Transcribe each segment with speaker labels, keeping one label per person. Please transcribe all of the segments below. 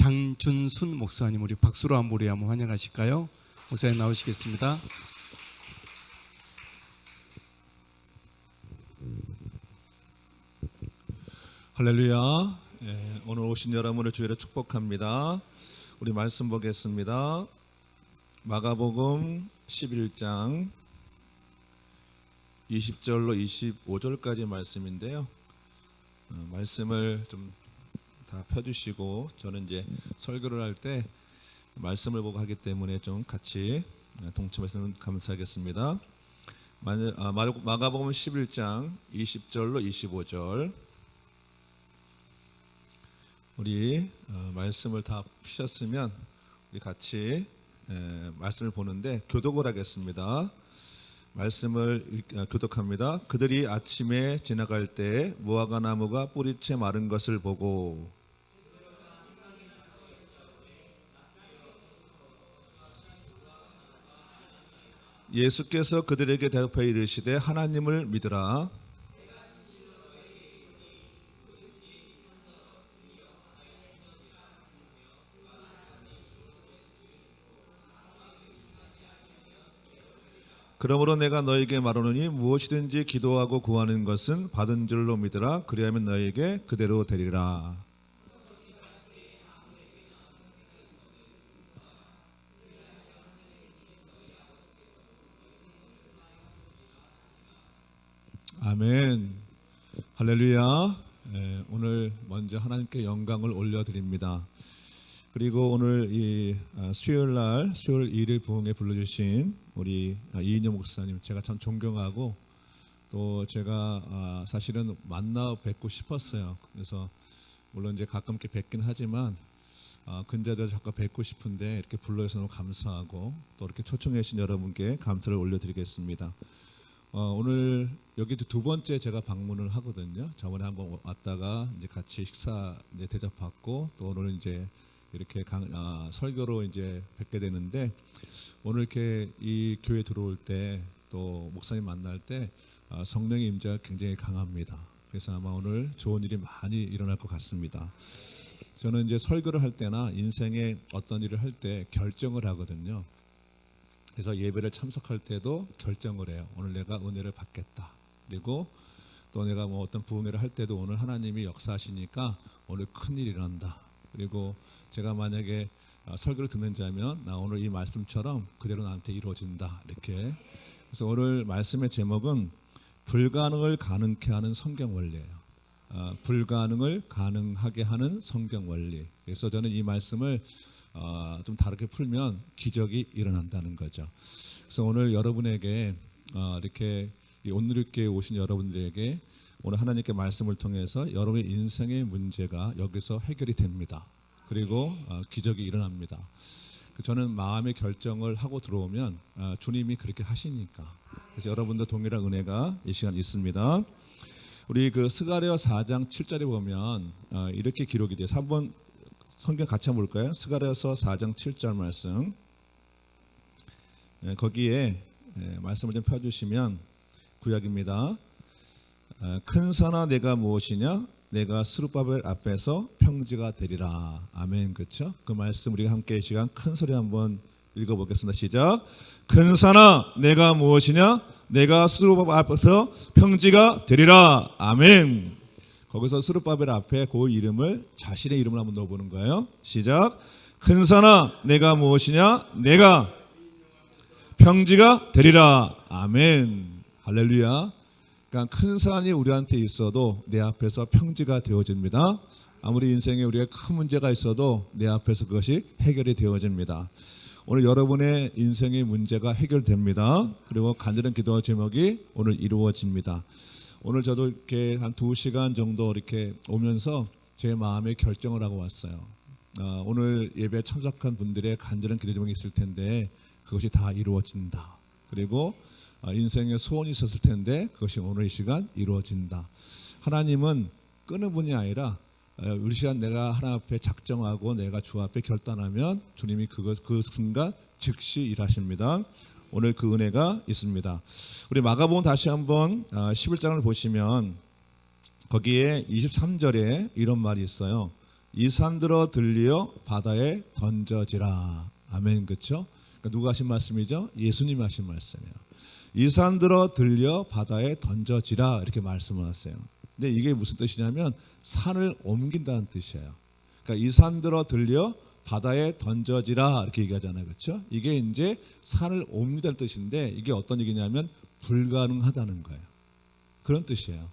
Speaker 1: 장준순 목사님 우리 박수로 한번 우리 한번 환영하실까요? 목사님 나오시겠습니다.
Speaker 2: 할렐루야. 오늘 오신 여러분을 주의로 축복합니다. 우리 말씀 보겠습니다. 마가복음 11장 20절로 25절까지 말씀인데요. 말씀을 좀 다 펴주시고, 저는 이제 설교를 할 때 말씀을 보고 하기 때문에 좀 같이 동참하시면 감사하겠습니다. 마가복음 11장 20절로 25절 우리 말씀을 다 피셨으면 우리 같이 말씀을 보는데 교독을 하겠습니다. 말씀을 교독합니다. 그들이 아침에 지나갈 때 무화과 나무가 뿌리채 마른 것을 보고 예수께서 그들에게 대답하여 이르시되 하나님을 믿으라. 그러므로 내가 너에게 말하노니 무엇이든지 기도하고 구하는 것은 받은 줄로 믿으라. 그리하면 너에게 그대로 되리라. 아멘. 할렐루야. 오늘 먼저 하나님께 영광을 올려드립니다. 그리고 오늘 이 수요일 2일 부흥에 불러주신 우리 이인영 목사님, 제가 참 존경하고 또 제가 사실은 만나 뵙고 싶었어요. 그래서 물론 이제 가끔 이렇게 뵙긴 하지만 근자도 자꾸 뵙고 싶은데 이렇게 불러주셔서 너무 감사하고 또 이렇게 초청해 주신 여러분께 감사를 올려드리겠습니다. 오늘 여기 두 번째 제가 방문을 하거든요. 저번에 한번 왔다가 이제 같이 식사 이제 대접받고 또 오늘 이제 이렇게 설교로 이제 뵙게 되는데, 오늘 이렇게 이 교회 들어올 때 또 목사님 만날 때 성령의 임재가 굉장히 강합니다. 그래서 아마 오늘 좋은 일이 많이 일어날 것 같습니다. 저는 이제 설교를 할 때나 인생에 어떤 일을 할 때 결정을 하거든요. 그래서 예배를 참석할 때도 결정을 해요. 오늘 내가 은혜를 받겠다. 그리고 또 내가 뭐 어떤 부흥회를 할 때도 오늘 하나님이 역사하시니까 오늘 큰일이 일어난다. 그리고 제가 만약에 설교를 듣는 자면 나 오늘 이 말씀처럼 그대로 나한테 이루어진다. 이렇게. 그래서 오늘 말씀의 제목은 불가능을 가능케 하는 성경 원리예요. 불가능을 가능하게 하는 성경 원리. 그래서 저는 이 말씀을 좀 다르게 풀면 기적이 일어난다는 거죠. 그래서 오늘 여러분에게 이렇게 온누리교회에 오신 여러분들에게 오늘 하나님께 말씀을 통해서 여러분의 인생의 문제가 여기서 해결이 됩니다. 그리고 기적이 일어납니다. 저는 마음의 결정을 하고 들어오면 주님이 그렇게 하시니까. 그래서 여러분도 동일한 은혜가 이 시간 있습니다. 우리 그 스가랴 4장 7절에 보면 이렇게 기록이 돼요. 한번 성경 같이 한번 볼까요? 스가랴서 4장 7절 말씀. 거기에 말씀을 좀 펴주시면 구약입니다. 큰 산아 내가 무엇이냐? 내가 스룹바벨 앞에서 평지가 되리라. 아멘. 그렇죠? 그 말씀 우리가 함께 이 시간 큰 소리 한번 읽어보겠습니다. 시작. 큰 산아 내가 무엇이냐? 내가 스룹바벨 앞에서 평지가 되리라. 아멘. 거기서 스룹바벨 앞에 그 이름을 자신의 이름을 한번 넣어보는 거예요. 시작. 큰 산아 내가 무엇이냐? 내가 평지가 되리라. 아멘. 할렐루야. 그러니까 큰 산이 우리한테 있어도 내 앞에서 평지가 되어집니다. 아무리 인생에 우리가 큰 문제가 있어도 내 앞에서 그것이 해결이 되어집니다. 오늘 여러분의 인생의 문제가 해결됩니다. 그리고 간절한 기도 제목이 오늘 이루어집니다. 오늘 저도 이렇게 한 2시간 정도 이렇게 오면서 제 마음에 결정을 하고 왔어요. 오늘 예배에 참석한 분들의 간절한 기도 제목이 있을 텐데 그것이 다 이루어진다. 그리고 인생에 소원이 있었을 텐데 그것이 오늘 이 시간 이루어진다. 하나님은 끄는 분이 아니라 우리 시간 내가 하나님 앞에 작정하고 내가 주 앞에 결단하면 주님이 그 순간 즉시 일하십니다. 오늘 그 은혜가 있습니다. 우리 마가복음 다시 한번 11장을 보시면 거기에 23절에 이런 말이 있어요. 이 산들어 들리어 바다에 던져지라. 아멘. 그렇죠? 그러니까 누가 하신 말씀이죠? 예수님이 하신 말씀이에요. 이 산들어 들려 바다에 던져지라 이렇게 말씀을 하세요. 근데 이게 무슨 뜻이냐면 산을 옮긴다는 뜻이에요. 그러니까 이 산들어 들려 바다에 던져지라 이렇게 얘기하잖아요. 그렇죠? 이게 이제 산을 옮긴다는 뜻인데 이게 어떤 얘기냐면 불가능하다는 거예요. 그런 뜻이에요.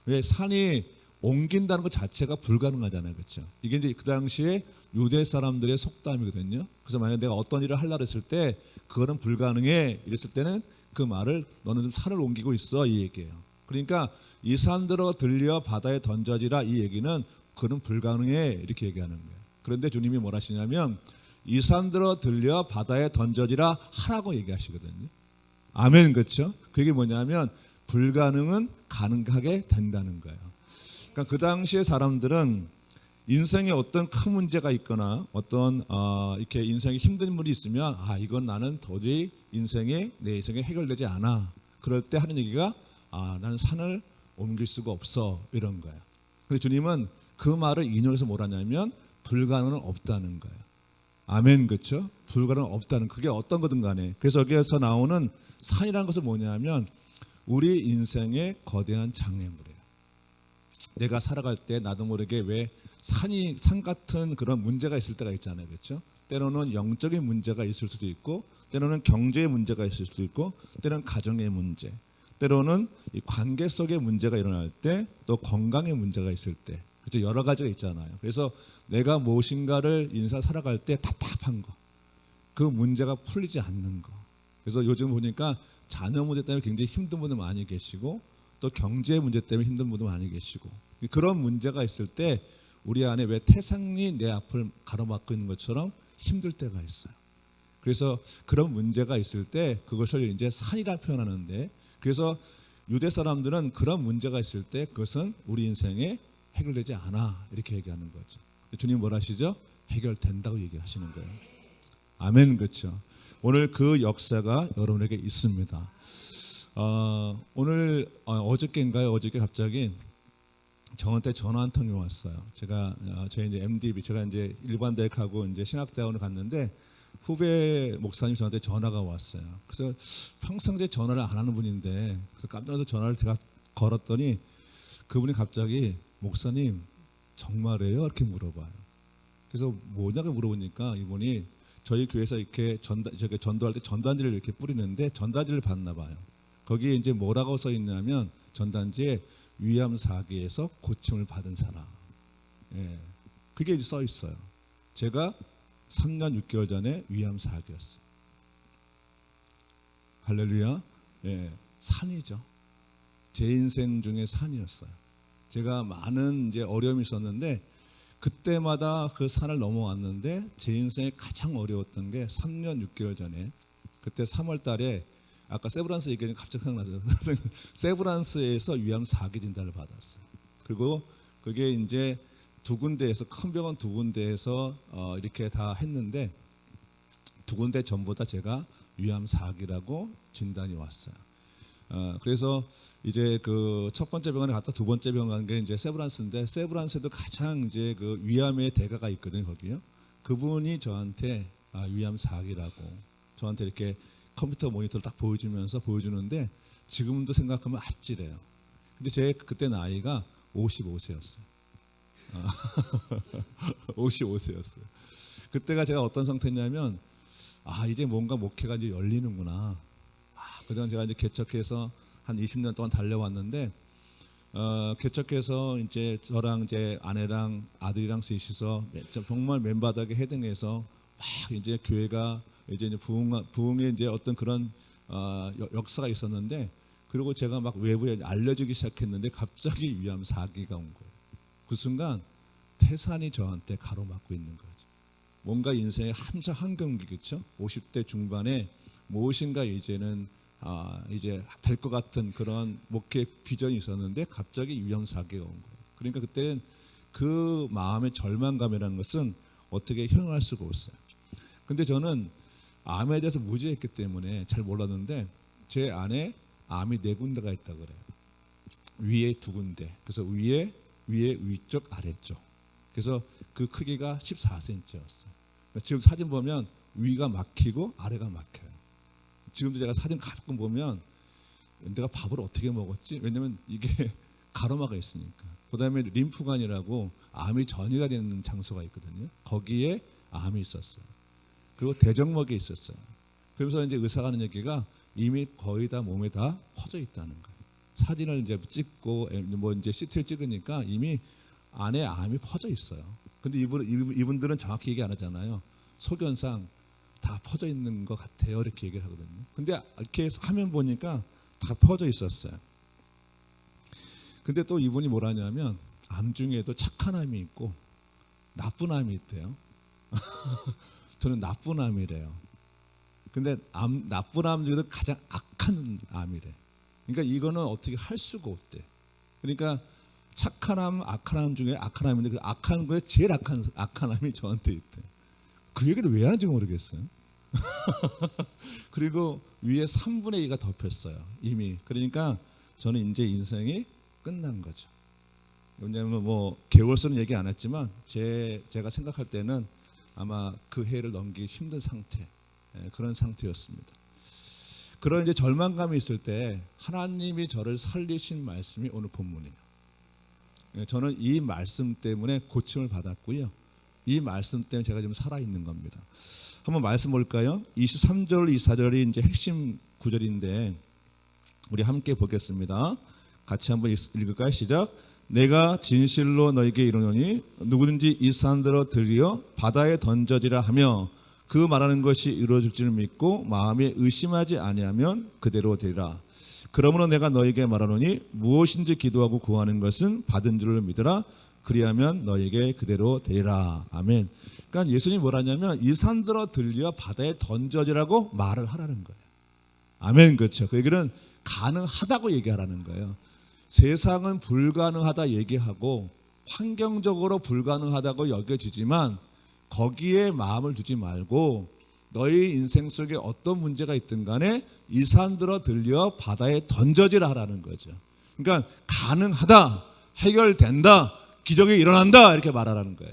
Speaker 2: 왜 산이 옮긴다는 것 자체가 불가능하잖아요. 그렇죠? 이게 이제 그 당시에 유대 사람들의 속담이거든요. 그래서 만약에 내가 어떤 일을 하려고 했을 때 그거는 불가능해 이랬을 때는 그 말을 너는 좀 산을 옮기고 있어 이 얘기예요. 그러니까 이 산들어 들려 바다에 던져지라 이 얘기는 그는 불가능해 이렇게 얘기하는 거예요. 그런데 주님이 뭘 하시냐면 이 산들어 들려 바다에 던져지라 하라고 얘기하시거든요. 아멘. 그렇죠? 그게 뭐냐면 불가능은 가능하게 된다는 거예요. 그러니까 그 당시의 사람들은 인생에 어떤 큰 문제가 있거나 어떤 이렇게 인생에 힘든 일이 있으면 이건 나는 도저히 내 인생에 해결되지 않아. 그럴 때 하는 얘기가 난 산을 옮길 수가 없어 이런 거예요. 근데 주님은 그 말을 인용해서 뭐라냐면 불가능은 없다는 거예요. 아멘. 그렇죠? 불가능은 없다는 그게 어떤 거든 간에. 그래서 여기에서 나오는 산이라는 것은 뭐냐면 우리 인생의 거대한 장애물이에요. 내가 살아갈 때 나도 모르게 왜 산 같은 그런 문제가 있을 때가 있잖아요. 그렇죠? 때로는 영적인 문제가 있을 수도 있고 때로는 경제의 문제가 있을 수도 있고 때로는 가정의 문제 때로는 이 관계 속의 문제가 일어날 때 또 건강의 문제가 있을 때 그렇죠? 여러 가지가 있잖아요. 그래서 내가 무엇인가를 인생 살아갈 때 답답한 거 그 문제가 풀리지 않는 거 그래서 요즘 보니까 자녀 문제 때문에 굉장히 힘든 분들 많이 계시고 또 경제 문제 때문에 힘든 분들 많이 계시고 그런 문제가 있을 때 우리 안에 왜 태산이 내 앞을 가로막고 있는 것처럼 힘들 때가 있어요. 그래서 그런 문제가 있을 때 그것을 이제 산이라 표현하는데 그래서 유대 사람들은 그런 문제가 있을 때 그것은 우리 인생에 해결되지 않아 이렇게 얘기하는 거죠. 주님 뭐라 하시죠? 해결된다고 얘기하시는 거예요. 아멘. 그렇죠. 오늘 그 역사가 여러분에게 있습니다. 오늘 어저께인가요? 어저께 갑자기 저한테 전화 한 통이 왔어요. 저희 이제 MDB 제가 이제 일반 대학하고 이제 신학대학원을 갔는데 후배 목사님 저한테 전화가 왔어요. 그래서 평상시에 전화를 안 하는 분인데 그래서 깜짝 놀라서 전화를 제가 걸었더니 그분이 갑자기 목사님 정말이에요? 이렇게 물어봐요. 그래서 뭐냐고 물어보니까 이분이 저희 교회에서 이렇게 전도할 때 전단지를 이렇게 뿌리는데 전단지를 받나 봐요. 거기에 이제 뭐라고 써 있냐면 전단지에 위암 4기에서 고침을 받은 사람. 그게 이제 써 있어요. 제가 3년 6개월 전에 위암 4기였어요. 할렐루야. 산이죠. 제 인생 중에 산이었어요. 제가 많은 이제 어려움이 있었는데 그때마다 그 산을 넘어왔는데 제 인생에 가장 어려웠던 게 3년 6개월 전에 그때 3월 달에 아까 세브란스 얘기하니까 갑자기 생각나서 세브란스에서 위암 4기 진단을 받았어요. 그리고 그게 이제 두 군데에서 큰 병원 두 군데에서 이렇게 다 했는데 두 군데 전부 다 제가 위암 4기라고 진단이 왔어요. 그래서 이제 그 첫 번째 병원에 갔다 두 번째 병원 간 게 이제 세브란스인데 세브란스에도 가장 이제 그 위암의 대가가 있거든요. 거기요. 그분이 저한테 위암 4기라고 저한테 이렇게 컴퓨터 모니터를 딱 보여주는데 지금도 생각하면 아찔해요. 근데 제 그때 나이가 55세였어요. 55세였어요. 그때가 제가 어떤 상태냐면 이제 뭔가 목회가 이제 열리는구나. 그동안 제가 이제 개척해서 한 20년 동안 달려왔는데 개척해서 이제 저랑 이제 아내랑 아들이랑 셋이서 정말 맨바닥에 헤딩해서 막 이제 교회가 이제 부흥의 이제 어떤 그런 역사가 있었는데 그리고 제가 막 외부에 알려지기 시작했는데 갑자기 위암 4기가 온 거예요. 그 순간 태산이 저한테 가로막고 있는 거죠. 뭔가 인생의 한 경기 그렇죠? 50대 중반에 무엇인가 이제는 이제 될 것 같은 그런 목회 비전이 있었는데 갑자기 위암 4기가 온 거예요. 그러니까 그때는 그 마음의 절망감이라는 것은 어떻게 형용할 수가 없어요. 근데 저는 암에 대해서 무지했기 때문에 잘 몰랐는데 제 안에 암이 4군데가 있다 그래요. 위에 2군데. 그래서 위에 위쪽 아래쪽. 그래서 그 크기가 14cm였어요. 그러니까 지금 사진 보면 위가 막히고 아래가 막혀요. 지금도 제가 사진 가끔 보면 내가 밥을 어떻게 먹었지? 왜냐면 이게 가로막아 있으니까. 그다음에 림프관이라고 암이 전이가 되는 장소가 있거든요. 거기에 암이 있었어요. 그리고 대정맥에 있었어요. 그러면서 이제 의사가 하는 얘기가 이미 거의 다 몸에 다 퍼져 있다는 거예요. 사진을 이제 찍고 뭐 이제 CT를 찍으니까 이미 안에 암이 퍼져 있어요. 근데 이분들은 정확히 얘기 안 하잖아요. 소견상 다 퍼져 있는 것 같아요. 이렇게 얘기를 하거든요. 근데 이렇게 화면 보니까 다 퍼져 있었어요. 근데 또 이분이 뭐라냐면 암 중에도 착한 암이 있고 나쁜 암이 있대요. 저는 나쁜 암이래요. 근데 나쁜 암 중에도 가장 악한 암이래. 그러니까 이거는 어떻게 할 수가 없대. 그러니까 착한 암, 악한 암 중에 악한 암인데 그 악한 거에 제일 악한 암이 저한테 있대. 그 얘기를 왜 하는지 모르겠어요. 그리고 위에 3분의 2가 덮였어요. 이미. 그러니까 저는 이제 인생이 끝난 거죠. 왜냐하면 뭐 개월수는 얘기 안 했지만 제가 생각할 때는 아마 그 해를 넘기기 힘든 상태, 그런 상태였습니다. 그런 이제 절망감이 있을 때 하나님이 저를 살리신 말씀이 오늘 본문이에요. 저는 이 말씀 때문에 고침을 받았고요. 이 말씀 때문에 제가 지금 살아 있는 겁니다. 한번 말씀 볼까요? 23절, 24절이 이제 핵심 구절인데 우리 함께 보겠습니다. 같이 한번 읽을까요? 시작. 내가 진실로 너에게 이르노니 누구든지 이 산들어 들려 바다에 던져지라 하며 그 말하는 것이 이루어질 줄 믿고 마음에 의심하지 아니하면 그대로 되리라. 그러므로 내가 너에게 말하노니 무엇인지 기도하고 구하는 것은 받은 줄을 믿으라. 그리하면 너에게 그대로 되리라. 아멘. 그러니까 예수님이 뭐라냐면 이 산들어 들려 바다에 던져지라고 말을 하라는 거예요. 아멘. 그렇죠. 그 얘기는 가능하다고 얘기하라는 거예요. 세상은 불가능하다 얘기하고 환경적으로 불가능하다고 여겨지지만 거기에 마음을 두지 말고 너희 인생 속에 어떤 문제가 있든 간에 이 산들어 들려 바다에 던져지라 하라는 거죠. 그러니까 가능하다, 해결된다, 기적이 일어난다 이렇게 말하라는 거예요.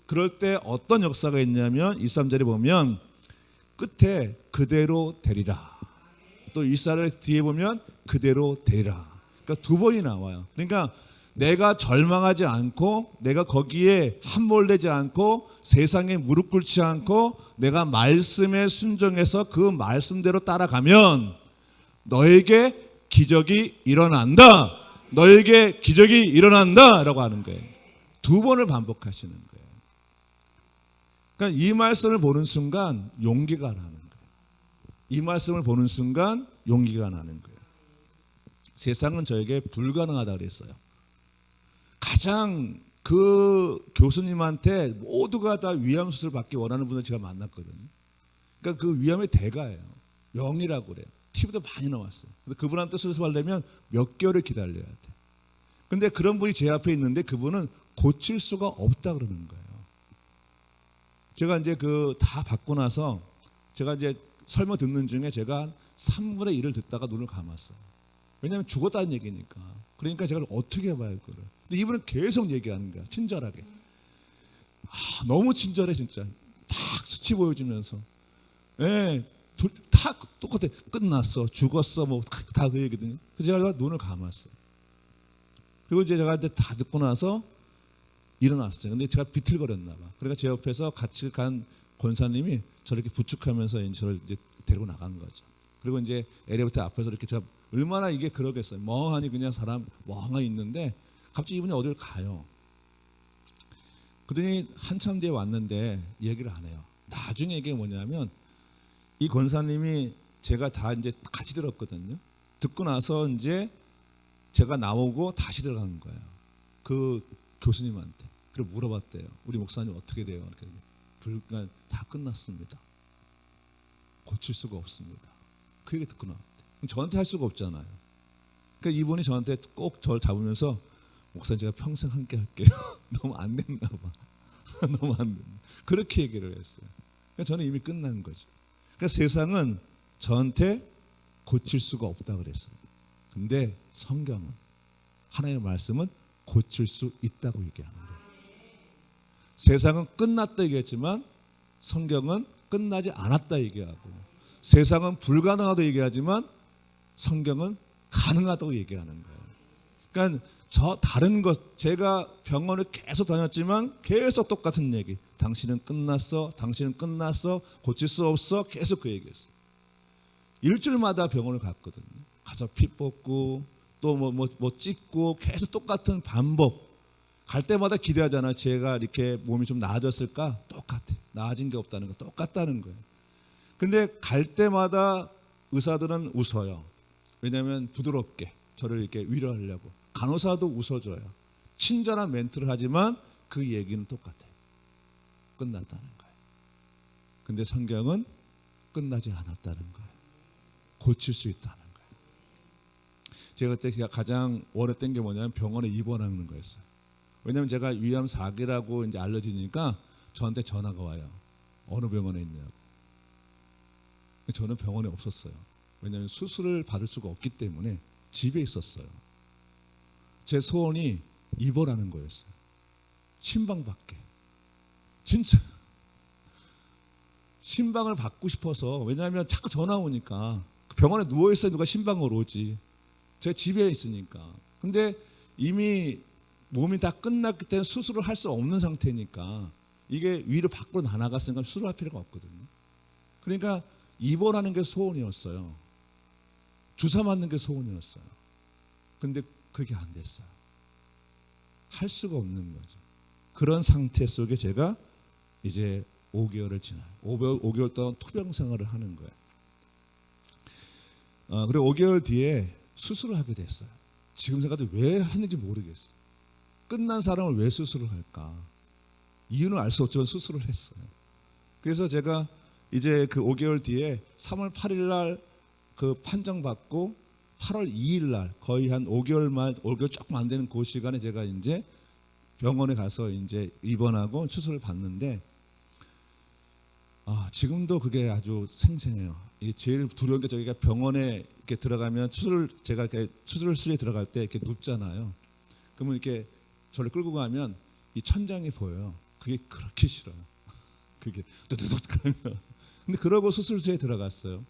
Speaker 2: 그럴 때 어떤 역사가 있냐면 23절에 보면 끝에 그대로 되리라. 또 24절 뒤에 보면 그대로 되리라. 그러니까 두 번이 나와요. 그러니까 내가 절망하지 않고 내가 거기에 함몰되지 않고 세상에 무릎 꿇지 않고 내가 말씀에 순종해서 그 말씀대로 따라가면 너에게 기적이 일어난다. 너에게 기적이 일어난다 라고 하는 거예요. 두 번을 반복하시는 거예요. 그러니까 이 말씀을 보는 순간 용기가 나는 거예요. 이 말씀을 보는 순간 용기가 나는 거예요. 세상은 저에게 불가능하다 그랬어요. 가장 그 교수님한테 모두가 다 위암 수술 받기 원하는 분을 제가 만났거든요. 그러니까 그 위암의 대가예요. 영이라고 그래요. TV도 많이 나왔어요. 근데 그분한테 수술하려면 몇 개월을 기다려야 돼. 근데 그런 분이 제 앞에 있는데 그분은 고칠 수가 없다 그러는 거예요. 제가 이제 그 다 받고 나서 제가 이제 설명 듣는 중에 제가 한 3분의 1을 듣다가 눈을 감았어요. 왜냐하면 죽었다는 얘기니까. 그러니까 제가 어떻게 해봐요 그거를. 근데 이분은 계속 얘기하는 거야. 친절하게. 너무 친절해 진짜. 막 수치 보여주면서. 예, 다 똑같아. 끝났어. 죽었어. 뭐 다 그 얘기거든요. 그래서 제가 눈을 감았어요. 그리고 이제 제가 이제 다 듣고 나서 일어났어요. 근데 제가 비틀거렸나 봐. 그러니까 제 옆에서 같이 간 권사님이 저를 이렇게 부축하면서 저를 이제 데리고 나간 거죠. 그리고 이제 엘리베이터 앞에서 이렇게 제가 얼마나 이게 그러겠어요. 멍하니 그냥 사람 멍하니 있는데 갑자기 이분이 어딜 가요. 그러더니 한참 뒤에 왔는데 얘기를 안 해요. 나중에 이게 뭐냐면 이 권사님이 제가 다 이제 같이 들었거든요. 듣고 나서 이제 제가 나오고 다시 들어간 거예요. 그 교수님한테. 그리고 물어봤대요. 우리 목사님 어떻게 돼요? 불간 다 끝났습니다. 고칠 수가 없습니다. 그 얘기 듣고 나왔대. 저한테 할 수가 없잖아요. 그러니까 이분이 저한테 꼭 저를 잡으면서 목사님 제가 평생 함께 할게요. 너무 안 됐나 봐. 너무 안 됐나. 그렇게 얘기를 했어요. 그러니까 저는 이미 끝난 거죠. 그러니까 세상은 저한테 고칠 수가 없다 그랬어요. 근데 성경은 하나님의 말씀은 고칠 수 있다고 얘기하는 거예요. 세상은 끝났다 얘기했지만 성경은 끝나지 않았다 얘기하고, 세상은 불가능하다고 얘기하지만 성경은 가능하다고 얘기하는 거예요. 그러니까 저 다른 것, 제가 병원을 계속 다녔지만 계속 똑같은 얘기. 당신은 끝났어, 당신은 끝났어, 고칠 수 없어, 계속 그 얘기했어요. 일주일마다 병원을 갔거든요. 가서 피 뽑고 또 뭐 찍고 계속 똑같은 반복. 갈 때마다 기대하잖아요. 제가 이렇게 몸이 좀 나아졌을까? 똑같아. 나아진 게 없다는 거, 똑같다는 거예요. 근데 갈 때마다 의사들은 웃어요. 왜냐하면 부드럽게 저를 이렇게 위로하려고. 간호사도 웃어줘요. 친절한 멘트를 하지만 그 얘기는 똑같아요. 끝났다는 거예요. 근데 성경은 끝나지 않았다는 거예요. 고칠 수 있다는 거예요. 제가 그때 가장 원했던 게 뭐냐면 병원에 입원하는 거였어요. 왜냐하면 제가 위암 4기라고 이제 알려지니까 저한테 전화가 와요. 어느 병원에 있냐고. 저는 병원에 없었어요. 왜냐하면 수술을 받을 수가 없기 때문에 집에 있었어요. 제 소원이 입원하는 거였어요. 신방받게. 진짜 신방을 받고 싶어서. 왜냐하면 자꾸 전화 오니까 병원에 누워있어야 누가 신방으로 오지. 제가 집에 있으니까. 근데 이미 몸이 다 끝났기 때문에 수술을 할 수 없는 상태니까 이게 위로 밖으로 나갔으니까 수술할 필요가 없거든요. 그러니까 입원하는 게 소원이었어요. 주사 맞는 게 소원이었어요. 근데 그게 안 됐어요. 할 수가 없는 거죠. 그런 상태 속에 제가 이제 5개월을 지나요. 5개월 동안 토병 생활을 하는 거예요. 그리고 5개월 뒤에 수술을 하게 됐어요. 지금 생각해도 왜 했는지 모르겠어요. 끝난 사람을 왜 수술을 할까? 이유는 알 수 없지만 수술을 했어요. 그래서 제가 이제 그 5개월 뒤에 3월 8일 날 그 판정받고 8월 2일 날 거의 한 5개월 조금 안 되는 그 시간에 제가 이제 병원에 가서 이제 입원하고 수술을 받는데, 지금도 그게 아주 생생해요. 이게 제일 두려운 게 저희가 병원에 이렇게 들어가면 제가 이렇게 수술실에 들어갈 때 이렇게 눕잖아요. 그러면 이렇게 저를 끌고 가면 이 천장이 보여요. 그게 그렇게 싫어요. 그게 뚜두둑 그러면. 근데 그러고 수술실에 들어갔어요.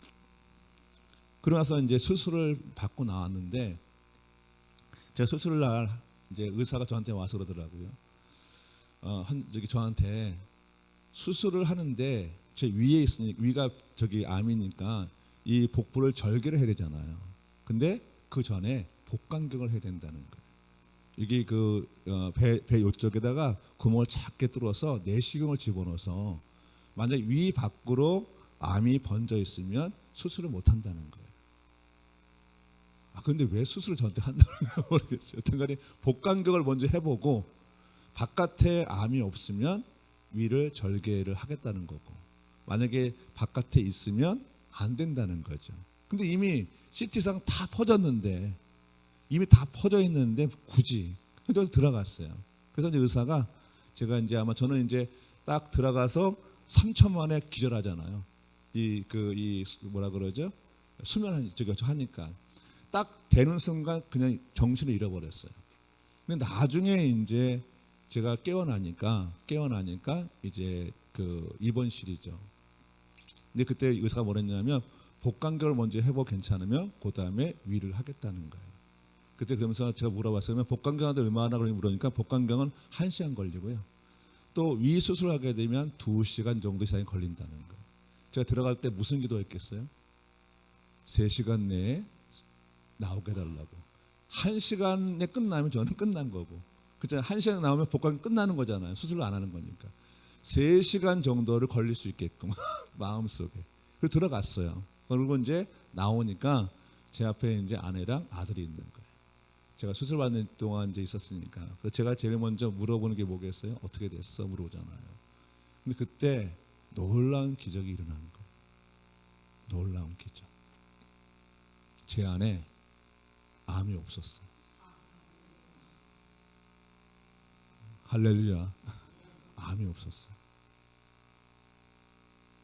Speaker 2: 그러고 나서 이제 수술을 받고 나왔는데, 제가 수술 날 이제 의사가 저한테 와서 그러더라고요. 저한테 수술을 하는데 제 위에 있으니까, 위가 암이니까 이 복부를 절개를 해야 되잖아요. 근데 그 전에 복강경을 해야 된다는 거예요. 이게 배 요쪽에다가 구멍을 작게 뚫어서 내시경을 집어넣어서 만약 위 밖으로 암이 번져 있으면 수술을 못 한다는 거예요. 근데 왜 수술을 저한테 한다는 모르겠어요. 여튼간에 복강경을 먼저 해보고 바깥에 암이 없으면 위를 절개를 하겠다는 거고, 만약에 바깥에 있으면 안 된다는 거죠. 근데 이미 CT상 다 퍼졌는데, 이미 다 퍼져 있는데 굳이 그래서 들어갔어요. 그래서 이제 의사가, 제가 이제 아마 저는 이제 딱 들어가서 3초 만에 기절하잖아요. 뭐라 그러죠? 수면 하니까 딱 되는 순간 그냥 정신을 잃어버렸어요. 근데 나중에 이제 제가 깨어나니까 이제 그 입원실이죠. 근데 그때 의사가 뭐랬냐면 복강경을 먼저 해보고 괜찮으면 그 다음에 위를 하겠다는 거예요. 그때 그러면서 제가 물어봤어요. 복강경한테 얼마나 걸리냐 물으니까 복강경은 1시간 걸리고요. 또 위 수술하게 되면 2시간 정도 시간이 걸린다는 거예요. 제가 들어갈 때 무슨 기도했겠어요? 3시간 내에 나오게 해달라고. 1시간에 끝나면 저는 끝난 거고, 그렇잖아요. 1시간에 나오면 복강경 끝나는 거잖아요. 수술을 안 하는 거니까. 3시간 정도를 걸릴 수 있게끔 마음속에. 그리고 들어갔어요. 그리고 이제 나오니까 제 앞에 이제 아내랑 아들이 있는 거예요. 제가 수술 받는 동안 이제 있었으니까. 그래서 제가 제일 먼저 물어보는 게 뭐겠어요? 어떻게 됐어? 물어보잖아요. 근데 그때 놀라운 기적이 일어난 거예요. 놀라운 기적. 제 안에 암이 없었어요. 할렐루야. 암이 없었어요.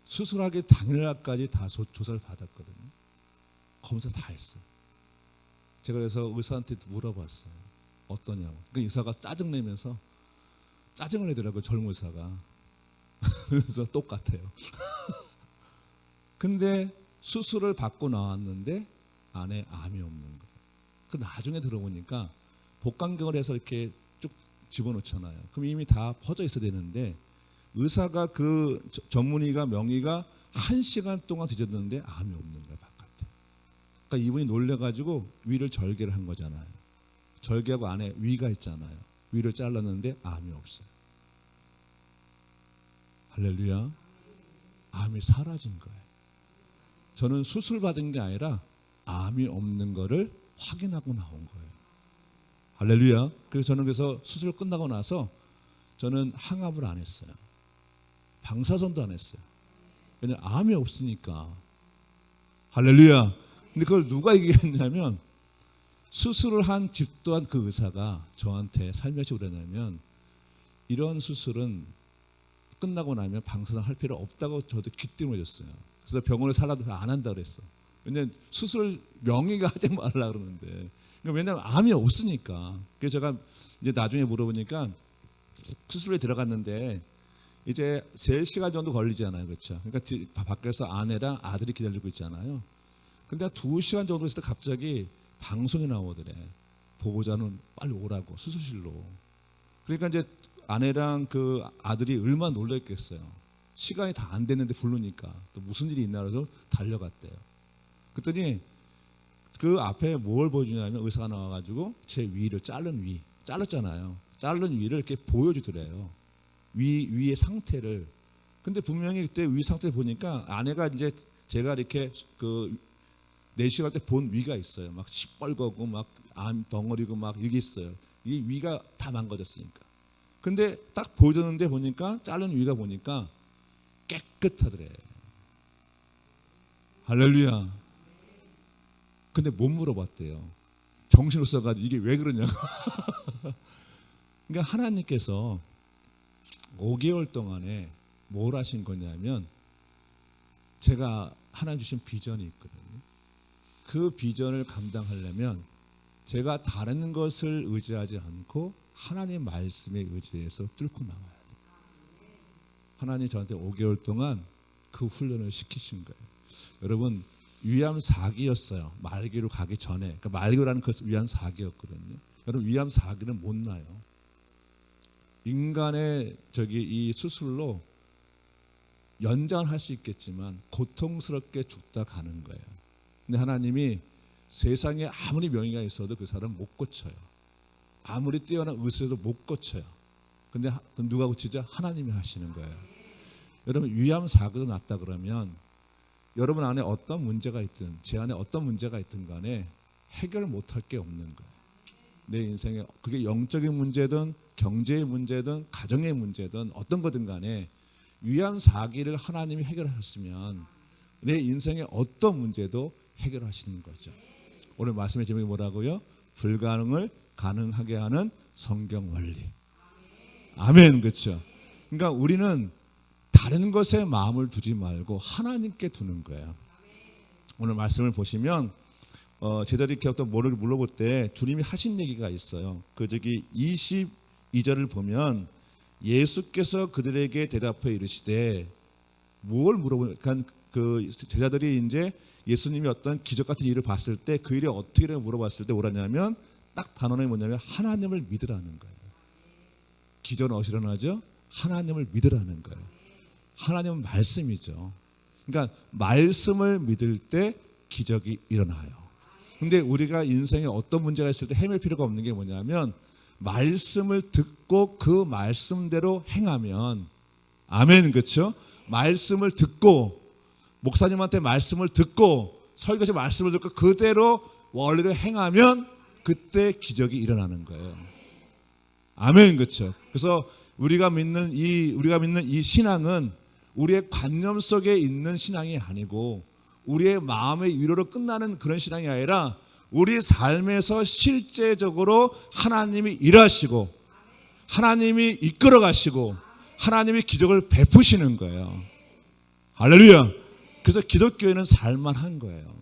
Speaker 2: 수술하기 당일날까지 다 조사를 받았거든요. 검사 다 했어요. 제가 그래서 의사한테 물어봤어요. 어떠냐고. 그 의사가 짜증내면서 짜증을 내더라고요, 젊은 의사가. 그래서 똑같아요. 근데 수술을 받고 나왔는데 안에 암이 없는 거예요. 그 나중에 들어보니까 복강경을 해서 이렇게 쭉 집어넣잖아요. 그럼 이미 다 퍼져 있어야 되는데 의사가 그 전문의가 명의가 1시간 동안 뒤졌는데 암이 없는 거예요, 바깥에. 그러니까 이분이 놀래가지고 위를 절개를 한 거잖아요. 절개하고 안에 위가 있잖아요. 위를 잘랐는데 암이 없어요. 할렐루야. 암이 사라진 거예요. 저는 수술 받은 게 아니라 암이 없는 거를 확인하고 나온 거예요. 할렐루야. 그래서 저는 수술 끝나고 나서 저는 항암을 안 했어요. 방사선도 안 했어요. 왜냐하면 암이 없으니까. 할렐루야. 근데 그걸 누가 얘기했냐면 수술을 한 집도한 그 의사가 저한테 살며시 그러냐면 이런 수술은 끝나고 나면 방사선 할 필요 없다고 저도 귀띔을 줬어요. 그래서 병원에 살아도 안 한다 그랬어. 왜냐면 수술 명의가 하지 말라 그러는데. 왜냐면 암이 없으니까. 그래서 제가 이제 나중에 물어보니까 수술에 들어갔는데 이제 3시간 정도 걸리잖아요. 그렇죠? 그러니까 밖에서 아내랑 아들이 기다리고 있잖아요. 근데 2시간 정도 있을 때 갑자기 방송이 나오더래. 보호자는 빨리 오라고 수술실로. 그러니까 이제 아내랑 그 아들이 얼마나 놀랐겠어요. 시간이 다 안 됐는데 부르니까 또 무슨 일이 있나 그래서 달려갔대요. 그랬더니 그 앞에 뭘 보여주냐면 의사가 나와가지고 제 위를 잘랐잖아요. 자른 위를 이렇게 보여주더래요. 위의 상태를. 근데 분명히 그때 위 상태 보니까 아내가 이제 제가 이렇게 그 내시할 때 본 위가 있어요. 막 시뻘거고 막 암 덩어리고 막 이게 있어요. 이 위가 다 망가졌으니까. 근데 딱 보여줬는데 보니까 자른 위가 보니까 깨끗하더래. 할렐루야. 근데 못 물어봤대요. 정신 없어가지고 이게 왜 그러냐고. 그러니까 하나님께서 5개월 동안에 뭘 하신 거냐면 제가 하나님 주신 비전이 있거든요. 그 비전을 감당하려면 제가 다른 것을 의지하지 않고 하나님 말씀에 의지해서 뚫고 나가야 돼요. 하나님 저한테 5개월 동안 그 훈련을 시키신 거예요. 여러분 위암 4기였어요. 말기로 가기 전에. 그러니까 말기라는 것은 위암 4기였거든요. 여러분 위암 4기는 못 나요. 인간의 이 수술로 연장할 수 있겠지만 고통스럽게 죽다 가는 거예요. 근데 하나님이 세상에 아무리 명의가 있어도 그 사람 못 고쳐요. 아무리 뛰어난 의술도 못 고쳐요. 근데 누가 고치죠? 하나님이 하시는 거예요. 여러분 위암 4기도 났다 그러면 여러분 안에 어떤 문제가 있든 제 안에 어떤 문제가 있든 간에 해결 못할 게 없는 거예요. 내 인생에 그게 영적인 문제든 경제의 문제든 가정의 문제든 어떤 거든 간에 위암 4기를 하나님이 해결하셨으면 내 인생의 어떤 문제도 해결하시는 거죠. 오늘 말씀의 제목이 뭐라고요? 불가능을 가능하게 하는 성경 원리. 아멘. 그렇죠? 그러니까 우리는 다른 것에 마음을 두지 말고 하나님께 두는 거예요. 오늘 말씀을 보시면 제자들이 이렇게 어떤 뭐를 물어볼 때 주님이 하신 얘기가 있어요. 22절을 보면 예수께서 그들에게 대답해 이르시되 뭘 물어보니까 그 제자들이 이제 예수님이 어떤 기적 같은 일을 봤을 때 그 일이 어떻게 되냐고 물어봤을 때 뭐라냐면 딱 단어는 뭐냐면 하나님을 믿으라는 거예요. 기적은 어디서 일어나죠? 하나님을 믿으라는 거예요. 하나님은 말씀이죠. 그러니까 말씀을 믿을 때 기적이 일어나요. 근데 우리가 인생에 어떤 문제가 있을 때 헤맬 필요가 없는 게 뭐냐면 말씀을 듣고 그 말씀대로 행하면 아멘. 그렇죠? 말씀을 듣고 목사님한테 말씀을 듣고 설교시 말씀을 듣고 그대로 원래대로 행하면 그때 기적이 일어나는 거예요. 아멘. 그렇죠? 그래서 우리가 믿는 이 신앙은 우리의 관념 속에 있는 신앙이 아니고 우리의 마음의 위로로 끝나는 그런 신앙이 아니라 우리 삶에서 실제적으로 하나님이 일하시고 하나님이 이끌어 가시고 하나님이 기적을 베푸시는 거예요. 할렐루야. 그래서 기독교회는 살만한 거예요.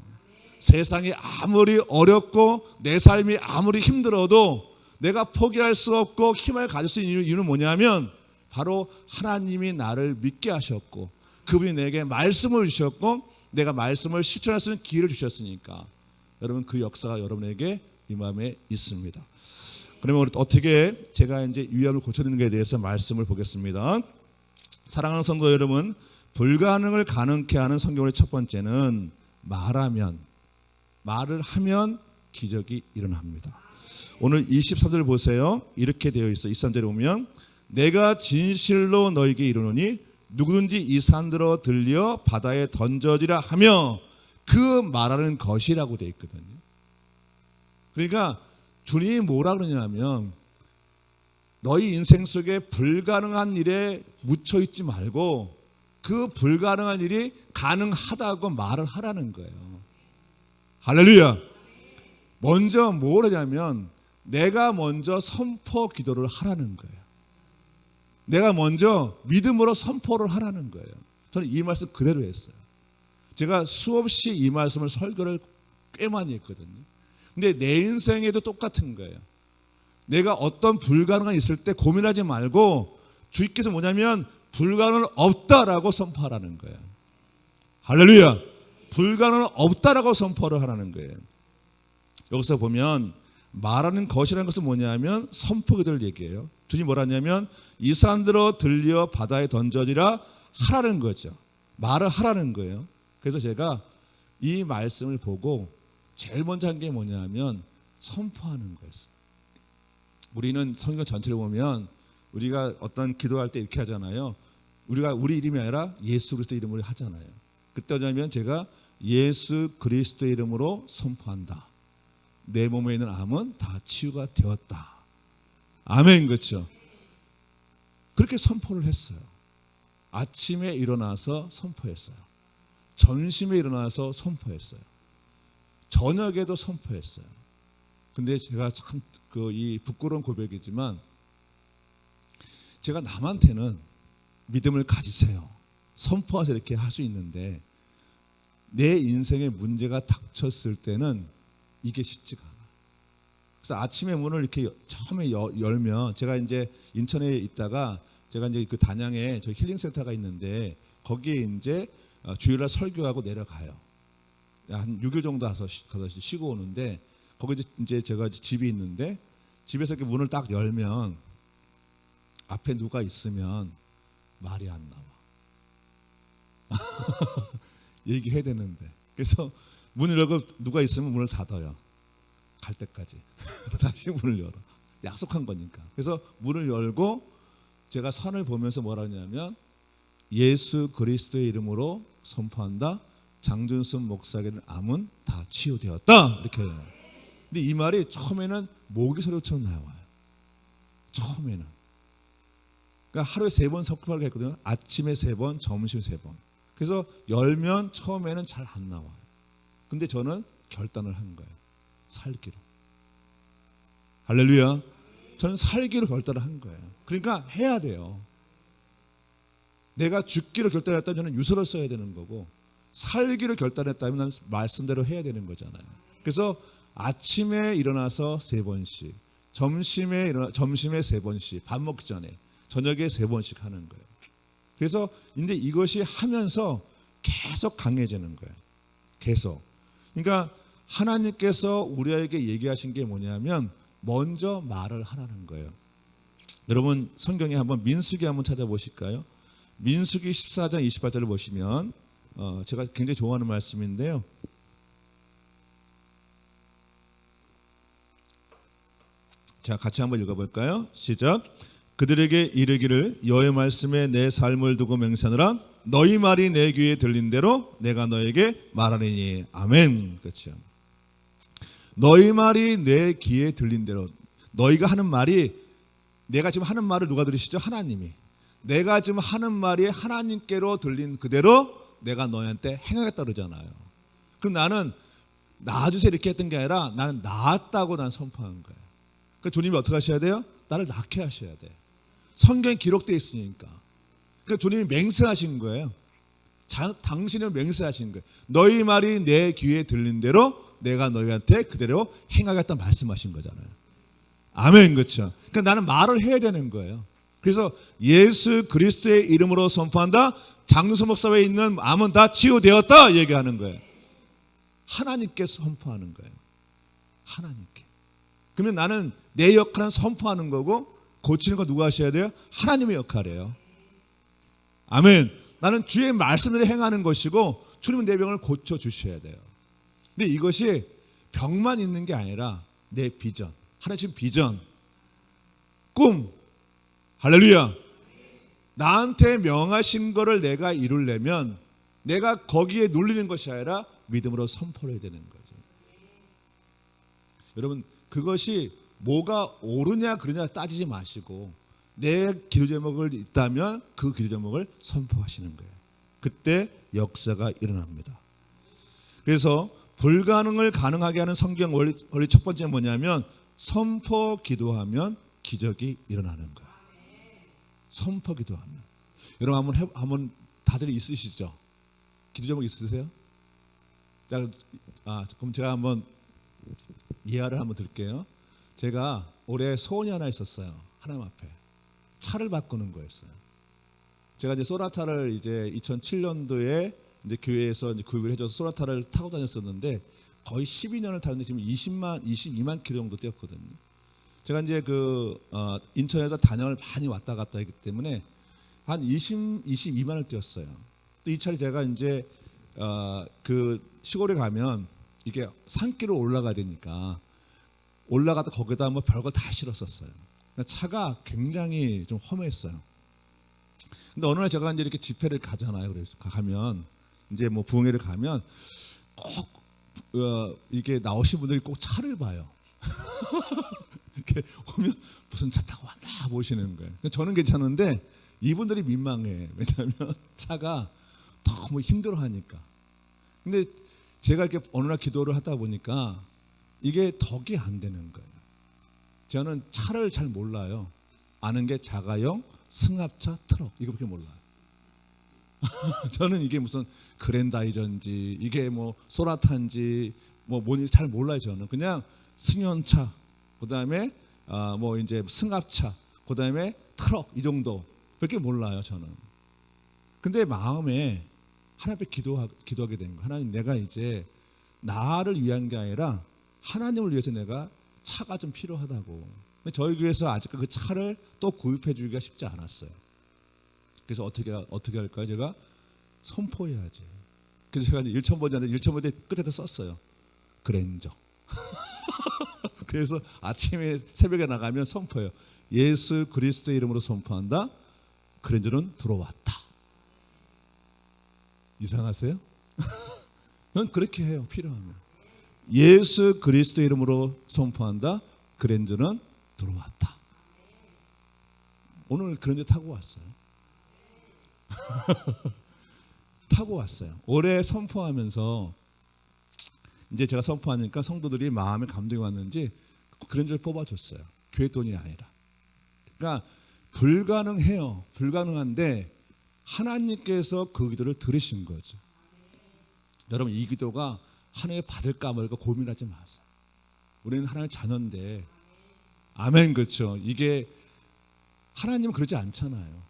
Speaker 2: 세상이 아무리 어렵고 내 삶이 아무리 힘들어도 내가 포기할 수 없고 희망을 가질 수 있는 이유는 뭐냐면 바로 하나님이 나를 믿게 하셨고 그분이 내게 말씀을 주셨고 내가 말씀을 실천할 수 있는 기회를 주셨으니까 여러분 그 역사가 여러분에게 이 마음에 있습니다. 그러면 어떻게 제가 이제 위험을 고쳐드리는 것에 대해서 말씀을 보겠습니다. 사랑하는 성도 여러분, 불가능을 가능케 하는 성경의 첫 번째는 말을 하면 기적이 일어납니다. 오늘 23절 보세요. 이렇게 되어 있어. 23절에 보면 내가 진실로 너에게 이르노니 누구든지 이 산들어 들려 바다에 던져지라 하며 그 말하는 것이라고 되어 있거든요. 그러니까 주님이 뭐라 그러냐면 너희 인생 속에 불가능한 일에 묻혀 있지 말고 그 불가능한 일이 가능하다고 말을 하라는 거예요. 할렐루야. 먼저 뭘 하냐면 내가 먼저 선포 기도를 하라는 거예요. 내가 먼저 믿음으로 선포를 하라는 거예요. 저는 이 말씀 그대로 했어요. 제가 수없이 이 말씀을 설교를 꽤 많이 했거든요. 근데 내 인생에도 똑같은 거예요. 내가 어떤 불가능한 있을 때 고민하지 말고 주님께서 뭐냐면 불가능은 없다라고 선포하라는 거예요. 할렐루야. 불가능은 없다라고 선포를 하라는 거예요. 여기서 보면 말하는 것이라는 것은 뭐냐면 선포 기도를 얘기해요. 주님 뭐라 하냐면 이 산들어 들려 바다에 던져지라 하라는 거죠. 말을 하라는 거예요. 그래서 제가 이 말씀을 보고 제일 먼저 한 게 뭐냐면 선포하는 거였어요. 우리는 성경 전체를 보면 우리가 어떤 기도할 때 이렇게 하잖아요. 우리가 우리 이름이 아니라 예수 그리스도 이름으로 하잖아요. 그때 하자면 제가 예수 그리스도 이름으로 선포한다. 내 몸에 있는 암은 다 치유가 되었다. 아멘. 그렇죠. 그렇게 선포를 했어요. 아침에 일어나서 선포했어요. 점심에 일어나서 선포했어요. 저녁에도 선포했어요. 근데 제가 참 이 부끄러운 고백이지만 제가 남한테는 믿음을 가지세요. 선포해서 이렇게 할 수 있는데 내 인생에 문제가 닥쳤을 때는 이게 쉽지가 않아요. 그래서 아침에 문을 이렇게 처음에 열면 제가 이제 인천에 있다가 제가 이제 그 단양에 저 힐링센터가 있는데 거기에 이제 주일날 설교하고 내려가요. 한 6일 정도 가서 쉬고 오는데 거기 이제 제가 집이 있는데 집에서 이렇게 문을 딱 열면 앞에 누가 있으면 말이 안 나와. 얘기해야 되는데 그래서 문을 열고 누가 있으면 문을 닫아요. 갈 때까지 다시 문을 열어. 약속한 거니까. 그래서 문을 열고 제가 선을 보면서 뭐라 하냐면 예수 그리스도의 이름으로 선포한다. 장준순 목사에게는 암은 다 치유되었다. 이렇게 해요. 근데 이 말이 처음에는 모기 소리처럼 나와요. 처음에는. 그러니까 하루에 3번 선포하게 했거든요. 아침에 3번, 점심에 3번. 그래서 열면 처음에는 잘 안 나와요. 근데 저는 결단을 한 거예요. 살기로. 할렐루야. 저는 살기로 결단을 한 거예요. 그러니까 해야 돼요. 내가 죽기로 결단했다면 저는 유서를 써야 되는 거고 살기로 결단했다면 말씀대로 해야 되는 거잖아요. 그래서 아침에 일어나서 3번씩, 점심에 3번씩, 밥 먹기 전에, 저녁에 3번씩 하는 거예요. 그래서 이제 이것이 하면서 계속 강해지는 거예요. 계속. 그러니까 하나님께서 우리에게 얘기하신 게 뭐냐면 먼저 말을 하라는 거예요. 여러분 성경에 한번 민수기 한번 찾아보실까요? 민수기 14장 28절을 보시면 제가 굉장히 좋아하는 말씀인데요. 자, 같이 한번 읽어볼까요? 시작. 그들에게 이르기를 여호와의 말씀에 내 삶을 두고 맹세하노라. 너희 말이 내 귀에 들린 대로 내가 너에게 말하리니. 아멘. 그렇죠. 너희 말이 내 귀에 들린 대로. 너희가 하는 말이 내가 지금 하는 말을 누가 들으시죠? 하나님이. 내가 지금 하는 말이 하나님께로 들린 그대로 내가 너희한테 행하겠다 그러잖아요. 그럼 나는 낳아주세요 이렇게 했던 게 아니라 나는 낳았다고 난 선포한 거예요. 그러니까 주님이 어떻게 하셔야 돼요? 나를 낳게 하셔야 돼. 성경에 기록되어 있으니까. 그러니까 주님이 맹세하신 거예요. 당신을 맹세하신 거예요. 너희 말이 내 귀에 들린 대로 내가 너희한테 그대로 행하겠다 말씀하신 거잖아요. 아멘. 그렇죠. 그러니까 나는 말을 해야 되는 거예요. 그래서 예수 그리스도의 이름으로 선포한다. 장윤수 목사에 있는 암은 다 치유되었다 얘기하는 거예요. 하나님께 선포하는 거예요. 하나님께. 그러면 나는 내 역할은 선포하는 거고 고치는 거 누가 하셔야 돼요? 하나님의 역할이에요. 아멘. 나는 주의 말씀을 행하는 것이고 주님은 내 병을 고쳐주셔야 돼요. 근데 이것이 병만 있는 게 아니라 내 비전, 하나님 비전, 꿈, 할렐루야. 나한테 명하신 거를 내가 이루려면 내가 거기에 눌리는 것이 아니라 믿음으로 선포를 해야 되는 거죠. 여러분, 그것이 뭐가 옳으냐 그러냐 따지지 마시고 내 기도 제목을 있다면 그 기도 제목을 선포하시는 거예요. 그때 역사가 일어납니다. 그래서 불가능을 가능하게 하는 성경 원리 첫 번째 뭐냐면 선포 기도하면 기적이 일어나는 거예요. 선포 기도하면. 여러분 한번 다들 있으시죠? 기도 제목 있으세요? 자, 그럼 제가 한번 예화를 한번 드릴게요. 제가 올해 소원이 하나 있었어요. 하나님 앞에 차를 바꾸는 거였어요. 제가 이제 소나타를 이제 2007년도에 이제 교회에서 이제 구입을 해줘서 소나타를 타고 다녔었는데 거의 12년을 타는데 지금 22만 킬로 정도 뛰었거든요. 제가 이제 인천에서 단양을 많이 왔다 갔다 했기 때문에 한 22만을 뛰었어요. 또 이 차를 제가 이제 그 시골에 가면 이게 산길을 올라가야 되니까 올라가다 거기다 뭐 별거 다 실었었어요. 그러니까 차가 굉장히 좀 험했어요. 근데 어느 날 제가 이제 이렇게 집회를 가잖아요. 그래서 가면 이제 뭐 부흥회를 가면 꼭 이게 나오신 분들이 꼭 차를 봐요. 이렇게 오면 무슨 차 타고 왔나 보시는 거예요. 저는 괜찮은데 이분들이 민망해. 왜냐하면 차가 너무 힘들어하니까. 근데 제가 이렇게 어느 날 기도를 하다 보니까 이게 덕이 안 되는 거예요. 저는 차를 잘 몰라요. 아는 게 자가용, 승합차, 트럭 이거밖에 몰라요. 저는 이게 무슨 그랜다이저인지 이게 뭐 소나타인지 뭐 뭔지 잘 몰라요. 저는 그냥 승용차, 그다음에 뭐 이제 승합차, 그다음에 트럭 이 정도밖에 몰라요. 저는. 근데 마음에 하나님 앞에 기도하게 된 거. 하나님, 내가 이제 나를 위한 게 아니라 하나님을 위해서 내가 차가 좀 필요하다고. 근데 저희 교회에서 아직까지 그 차를 또 구입해 주기가 쉽지 않았어요. 그래서 어떻게 할까요? 제가 선포해야지. 그래서 제가 1,000번인데 끝에다 썼어요. 그랜저. 그래서 아침에 새벽에 나가면 선포해요. 예수 그리스도의 이름으로 선포한다. 그랜저는 들어왔다. 이상하세요? 전 그렇게 해요. 필요하면. 예수 그리스도의 이름으로 선포한다. 그랜저는 들어왔다. 오늘 그랜저 타고 왔어요. 타고 왔어요. 올해 선포하면서 이제 제가 선포하니까 성도들이 마음에 감동이 왔는지 그랜저를 뽑아줬어요. 교회 돈이 아니라. 그러니까 불가능해요. 불가능한데 하나님께서 그 기도를 들으신 거죠. 여러분, 이 기도가 하나님 받을까 말까 고민하지 마세요. 우리는 하나님의 자녀인데, 아멘. 그렇죠. 이게 하나님은 그러지 않잖아요.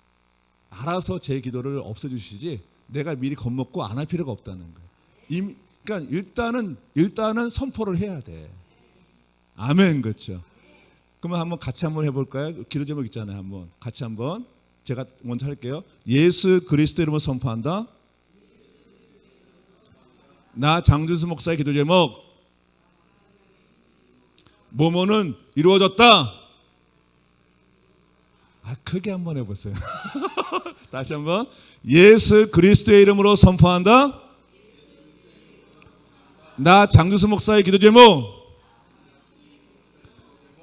Speaker 2: 알아서 제 기도를 없애주시지 내가 미리 겁먹고 안 할 필요가 없다는 거예요. 그러니까 일단은 선포를 해야 돼. 아멘. 그렇죠. 그러면 한번 같이 한번 해볼까요? 기도 제목 있잖아요. 한번 같이 한번 제가 먼저 할게요. 예수 그리스도 이름으로 선포한다. 나 장준수 목사의 기도 제목. 뭐뭐는 이루어졌다. 크게 한번 해보세요. 다시 한번. 예수 그리스도의 이름으로 선포한다. 나 장준수 목사의 기도 제목.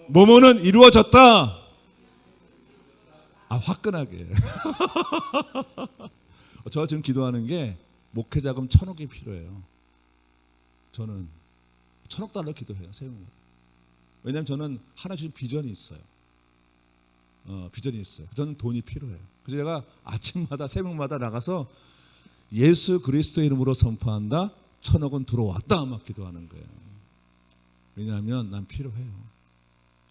Speaker 2: 뭐뭐는 이루어졌다. 화끈하게. 저 지금 기도하는 게 목회 자금 1,000억이 필요해요. 저는 1,000억 달러 기도해요. 세우면. 왜냐하면 저는 하나 주신 비전이 있어요. 비전이 있어요. 저는 돈이 필요해요. 그래서 제가 아침마다 새벽마다 나가서 예수 그리스도의 이름으로 선포한다. 1,000억은 들어왔다. 막 기도하는 거예요. 왜냐하면 난 필요해요.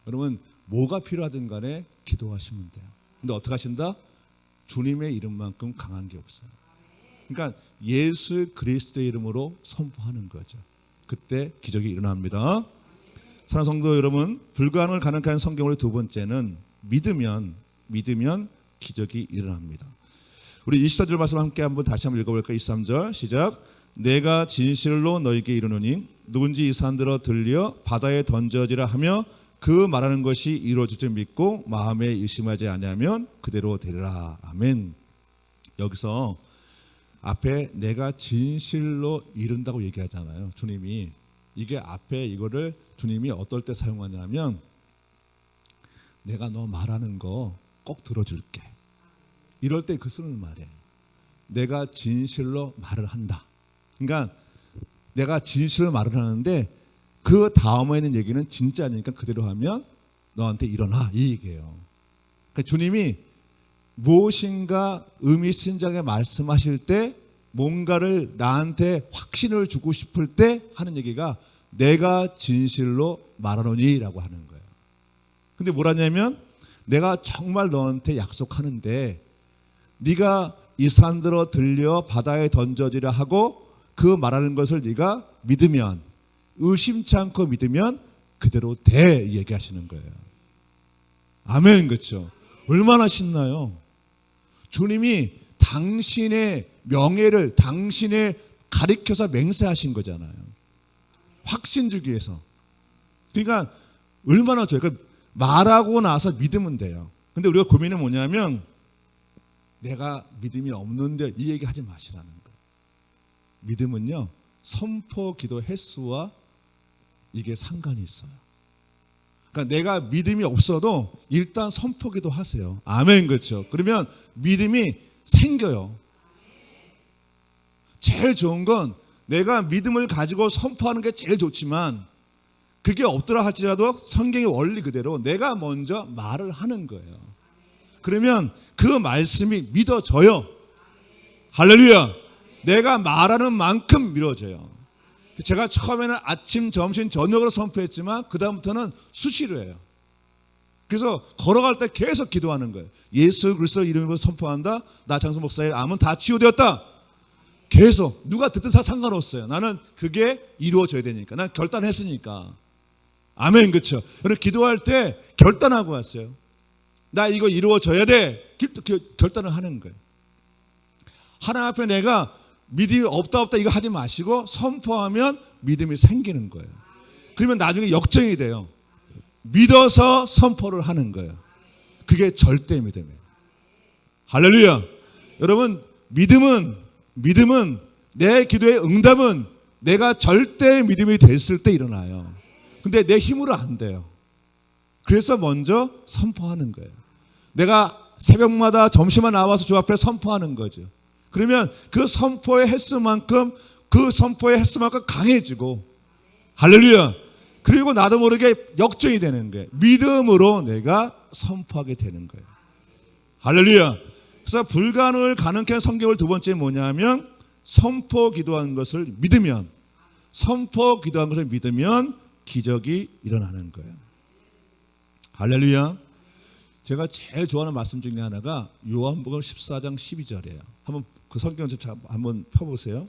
Speaker 2: 여러분, 뭐가 필요하든 간에 기도하시면 돼요. 근데 어떻게 하신다? 주님의 이름만큼 강한 게 없어요. 그러니까 예수 그리스도의 이름으로 선포하는 거죠. 그때 기적이 일어납니다. 사랑하는 성도 여러분, 불가능을 가능한 성경으로 두 번째는 믿으면 기적이 일어납니다. 우리 24절 말씀 함께 다시 한번 읽어볼까요? 23절 시작. 내가 진실로 너에게 이르노니 누군지 이 산들어 들려 바다에 던져지라 하며 그 말하는 것이 이루어질 줄 믿고 마음에 의심하지 아니하면 그대로 되리라. 아멘. 여기서 앞에 내가 진실로 이룬다고 얘기하잖아요. 주님이 이게 앞에 이거를 주님이 어떨 때 사용하냐면 내가 너 말하는 거 꼭 들어줄게. 이럴 때 그 쓰는 말이에요. 내가 진실로 말을 한다. 그러니까 내가 진실로 말을 하는데 그 다음에 있는 얘기는 진짜니까 그대로 하면 너한테 일어나 이 얘기예요. 그러니까 주님이 무엇인가 의미심장하게 말씀하실 때 뭔가를 나한테 확신을 주고 싶을 때 하는 얘기가 내가 진실로 말하노니라고 하는 거예요. 근데 뭐라냐면 내가 정말 너한테 약속하는데 네가 이 산들어 들려 바다에 던져지라 하고 그 말하는 것을 네가 믿으면 의심치 않고 믿으면 그대로 돼 얘기하시는 거예요. 아멘. 그렇죠? 얼마나 신나요? 주님이 당신의 명예를 당신의 가리켜서 맹세하신 거잖아요. 확신 주기 위해서. 그러니까 얼마나 좋아요. 그러니까 말하고 나서 믿으면 돼요. 근데 우리가 고민은 뭐냐면 내가 믿음이 없는데 이 얘기 하지 마시라는 거예요. 믿음은요 선포 기도 횟수와 이게 상관이 있어요. 그러니까 내가 믿음이 없어도 일단 선포 기도 하세요. 아멘. 그렇죠? 그러면 믿음이 생겨요. 제일 좋은 건 내가 믿음을 가지고 선포하는 게 제일 좋지만 그게 없더라 할지라도 성경의 원리 그대로 내가 먼저 말을 하는 거예요. 그러면 그 말씀이 믿어져요. 할렐루야. 내가 말하는 만큼 믿어져요. 제가 처음에는 아침, 점심, 저녁으로 선포했지만 그 다음부터는 수시로 해요. 그래서 걸어갈 때 계속 기도하는 거예요. 예수 그리스도 이름으로 선포한다. 나 장수 목사의 암은 다 치유되었다. 계속 누가 듣든 다 상관없어요. 나는 그게 이루어져야 되니까. 난 결단했으니까. 아멘. 그렇죠? 여러분 기도할 때 결단하고 왔어요. 나 이거 이루어져야 돼. 결단을 하는 거예요. 하나님 앞에 내가 믿음이 없다 이거 하지 마시고 선포하면 믿음이 생기는 거예요. 그러면 나중에 역정이 돼요. 믿어서 선포를 하는 거예요. 그게 절대 믿음이에요. 할렐루야. 여러분 믿음은 내 기도의 응답은 내가 절대 믿음이 됐을 때 일어나요. 근데 내 힘으로 안 돼요. 그래서 먼저 선포하는 거예요. 내가 새벽마다 점심에 나와서 주 앞에 선포하는 거죠. 그러면 그 선포의 횟수만큼 강해지고 할렐루야. 그리고 나도 모르게 역정이 되는 거예요. 믿음으로 내가 선포하게 되는 거예요. 할렐루야. 그래서 불가능을 가능케 한 성경을 두 번째 뭐냐면 선포 기도한 것을 믿으면 기적이 일어나는 거예요. 할렐루야. 제가 제일 좋아하는 말씀 중에 하나가 요한복음 14장 12절이에요. 한번 그 성경 좀 한번 펴보세요.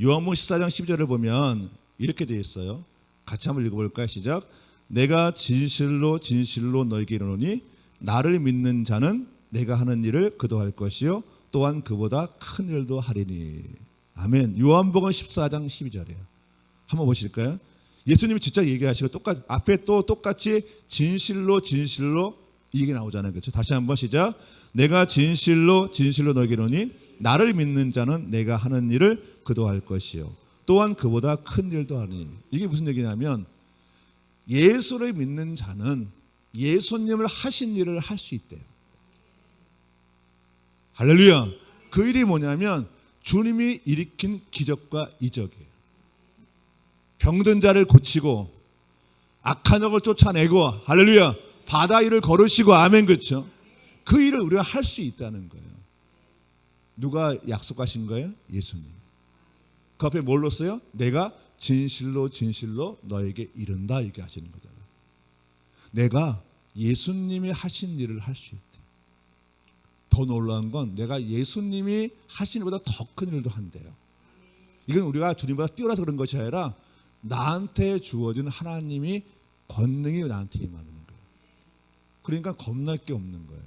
Speaker 2: 요한복음 14장 12절을 보면 이렇게 되어 있어요. 같이 한번 읽어볼까요? 시작. 내가 진실로 너에게 이르노니 나를 믿는 자는 내가 하는 일을 그도 할 것이요 또한 그보다 큰 일도 하리니. 아멘. 요한복음 14장 12절이에요. 한번 보실까요? 예수님이 진짜 얘기하시고 앞에 또 똑같이 진실로 이 얘기 나오잖아요. 그렇죠? 다시 한번 시작. 내가 진실로 너에게 이르노니 나를 믿는 자는 내가 하는 일을 그도 할 것이요 또한 그보다 큰 일도 하니. 이게 무슨 얘기냐면 예수를 믿는 자는 예수님을 하신 일을 할 수 있대요. 할렐루야. 그 일이 뭐냐면 주님이 일으킨 기적과 이적이에요. 병든 자를 고치고 악한 영을 쫓아내고 할렐루야. 바다 위를 걸으시고 아멘. 그렇죠? 그 일을 우리가 할 수 있다는 거예요. 누가 약속하신 거예요? 예수님. 그 앞에 뭘로 써요? 내가 진실로 너에게 이른다 이렇게 하시는 거잖아요. 내가 예수님이 하신 일을 할 수 있대. 더 놀라운 건 내가 예수님이 하신 일보다 더 큰 일도 한대요. 이건 우리가 주님보다 뛰어나서 그런 것이 아니라 나한테 주어진 하나님이 권능이 나한테 임하는 거예요. 그러니까 겁날 게 없는 거예요.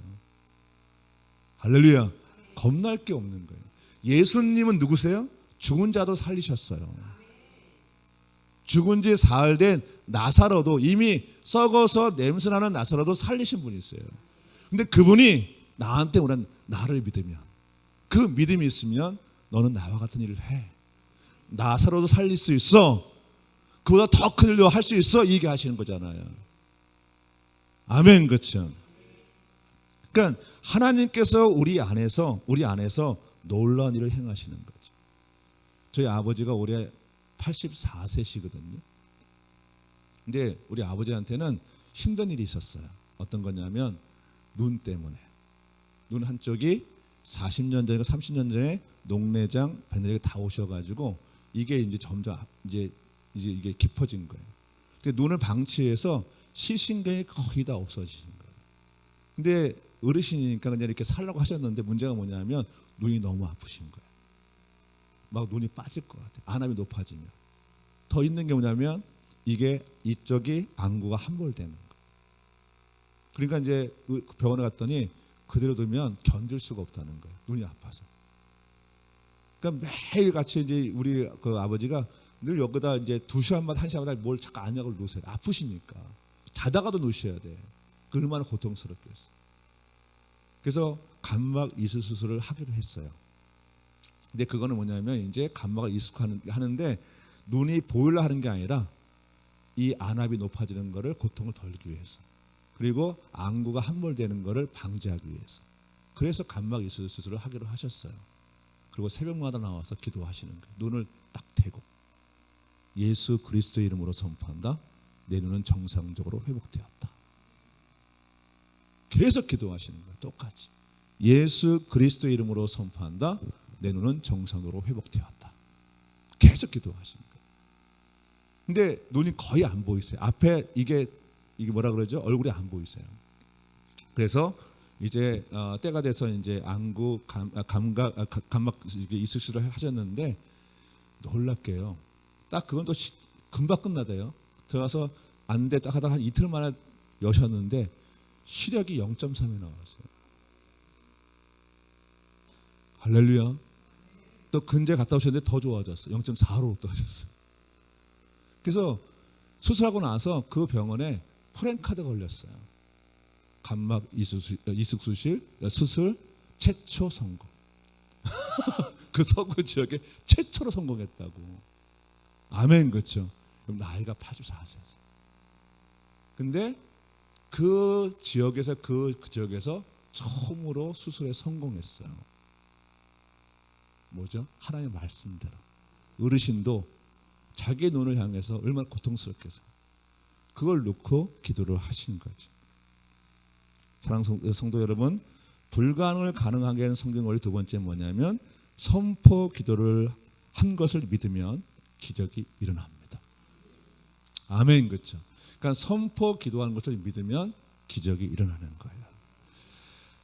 Speaker 2: 할렐루야. 겁날 게 없는 거예요. 예수님은 누구세요? 죽은 자도 살리셨어요. 죽은 지 사흘 된 나사로도, 이미 썩어서 냄새나는 나사로도 살리신 분이 있어요. 근데 그분이 나한테 오는 나를 믿으면, 그 믿음이 있으면 너는 나와 같은 일을 해. 나사로도 살릴 수 있어. 그보다 더 큰 일도 할 수 있어. 이 얘기하시는 거잖아요. 아멘. 그렇죠? 그러니까 하나님께서 우리 안에서 놀라운 일을 행하시는 거죠. 저희 아버지가 올해 84세시거든요. 근데 우리 아버지한테는 힘든 일이 있었어요. 어떤 거냐면 눈 때문에. 눈 한쪽이 40년 전인가 30년 전에 녹내장, 백내장이 다 오셔가지고 이게 이제 점점 이제 이게 깊어진 거예요. 근데 눈을 방치해서 시신경이 거의 다 없어지신 거예요. 근데 어르신이니까 그냥 이렇게 살라고 하셨는데 문제가 뭐냐면 눈이 너무 아프신 거예요. 막 눈이 빠질 것 같아요. 안압이 높아지면. 더 있는 게 뭐냐면 이게 이쪽이 안구가 함몰되는 거예요. 그러니까 이제 병원에 갔더니 그대로 두면 견딜 수가 없다는 거예요. 눈이 아파서. 그러니까 매일 같이 이제 우리 그 아버지가 늘 여기다 이제 2시간마다 1시간마다 뭘 자꾸 안약을 놓으세요. 아프시니까. 자다가도 놓으셔야 돼. 그 얼마나 고통스럽겠어요. 그래서 감막 이수 수술을 하기로 했어요. 근데 그거는 뭐냐면 이제 감막을 이식하는데 눈이 보이려 하는 게 아니라 이 안압이 높아지는 거를 고통을 덜기 위해서, 그리고 안구가 함몰되는 거를 방지하기 위해서. 그래서 감막 이수 수술을 하기로 하셨어요. 그리고 새벽마다 나와서 기도하시는 거예요. 눈을 딱 대고 예수 그리스도의 이름으로 선포한다. 내 눈은 정상적으로 회복되었다. 계속 기도하시는 거예요. 똑같이 예수 그리스도의 이름으로 선포한다. 내 눈은 정상적으로 회복되었다. 계속 기도하시는 거예요. 근데 눈이 거의 안 보이세요. 앞에 이게 뭐라 그러죠? 얼굴이 안 보이세요. 그래서 이제 때가 돼서 이제 안구 감막 이수 수술을 하셨는데 놀랍게요. 딱 그건 또 금방 끝나대요. 들어가서 안대 딱 하다가 한 이틀 만에 여셨는데 시력이 0.3이 나왔어요. 할렐루야. 또 근제 갔다 오셨는데 더 좋아졌어요. 0.4로 떨어졌어요. 그래서 수술하고 나서 그 병원에 프랜카드 걸렸어요. 감막 이식 수술 최초 성공. 그 서구 지역에 최초로 성공했다고. 아멘. 그렇죠. 그럼 나이가 84세죠. 근데 그 지역에서 처음으로 수술에 성공했어요. 뭐죠? 하나님의 말씀대로. 어르신도 자기 눈을 향해서 얼마나 고통스럽겠어요. 그걸 놓고 기도를 하신 거죠. 사랑하는 성도 여러분, 불가능을 가능하게 하는 성경 원리 두 번째 뭐냐면 선포 기도를 한 것을 믿으면 기적이 일어납니다. 아멘. 그렇죠. 그러니까 선포 기도하는 것을 믿으면 기적이 일어나는 거예요.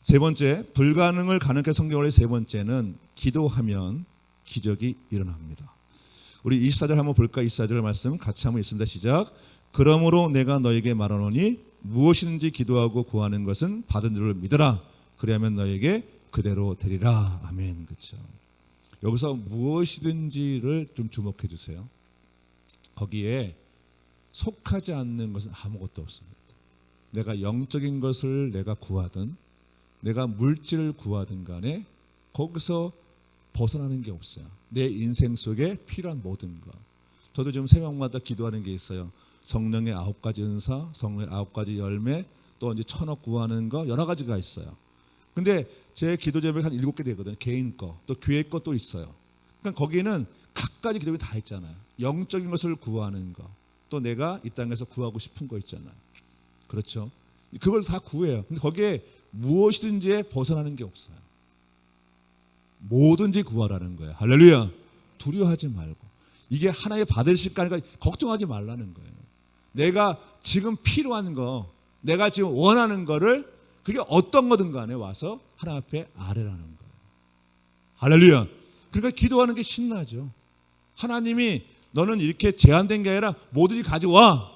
Speaker 2: 세 번째, 불가능을 가능하게 성경 원리 세 번째는 기도하면 기적이 일어납니다. 우리 24절 한번 볼까요? 24절 말씀 같이 한번 읽습니다. 시작. 그러므로 내가 너에게 말하노니 무엇이든지 기도하고 구하는 것은 받은 줄을 믿으라. 그리하면 너에게 그대로 되리라. 아멘. 그렇죠. 여기서 무엇이든지를 좀 주목해 주세요. 거기에 속하지 않는 것은 아무것도 없습니다. 내가 영적인 것을 내가 구하든 내가 물질을 구하든 간에 거기서 벗어나는 게 없어요. 내 인생 속에 필요한 모든 것. 저도 지금 새벽마다 기도하는 게 있어요. 성령의 9가지 은사, 성령의 9가지 열매, 또 이제 1000억 구하는 거 여러 가지가 있어요. 근데 제 기도 제목이 한 7개 되거든요. 개인 거, 또 교회 거 또 있어요. 그러니까 거기는 각가지 기도가 다 있잖아요. 영적인 것을 구하는 거, 또 내가 이 땅에서 구하고 싶은 거 있잖아요. 그렇죠? 그걸 다 구해요. 근데 거기에 무엇이든지에 벗어나는 게 없어요. 뭐든지 구하라는 거예요. 할렐루야. 두려워하지 말고. 이게 하나님 받으실까 하니까 걱정하지 말라는 거예요. 내가 지금 필요한 거, 내가 지금 원하는 거를 그게 어떤 거든 간에 와서 하나님 앞에 아뢰라는 거예요. 할렐루야. 그러니까 기도하는 게 신나죠. 하나님이 너는 이렇게 제한된 게 아니라 뭐든지 가지고 와.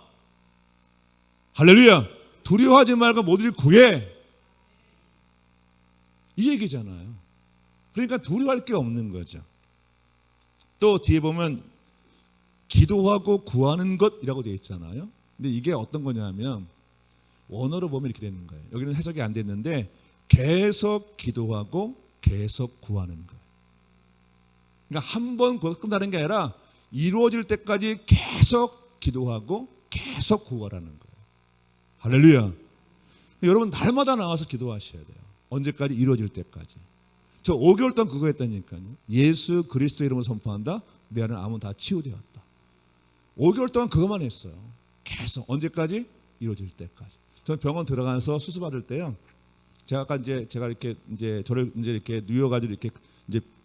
Speaker 2: 할렐루야. 두려워하지 말고 뭐든지 구해. 이 얘기잖아요. 그러니까 두려워할 게 없는 거죠. 또 뒤에 보면 기도하고 구하는 것이라고 되어 있잖아요. 근데 이게 어떤 거냐면 원어로 보면 이렇게 되는 거예요. 여기는 해석이 안 됐는데 계속 기도하고 계속 구하는 거예요. 그러니까 한 번 구해서 끝나는 게 아니라 이루어질 때까지 계속 기도하고 계속 구하라는 거예요. 할렐루야. 여러분 날마다 나와서 기도하셔야 돼요. 언제까지? 이루어질 때까지. 저 5개월 동안 그거 했다니까요. 예수 그리스도 이름으로 선포한다. 내 안에 암은 다 치유되었다. 5개월 동안 그것만 했어요. 계속 언제까지? 이루어질 때까지. 저는 병원 들어가서 수술 받을 때요. 제가 아까 제가 이렇게 저를 이렇게 누워가지고 이렇게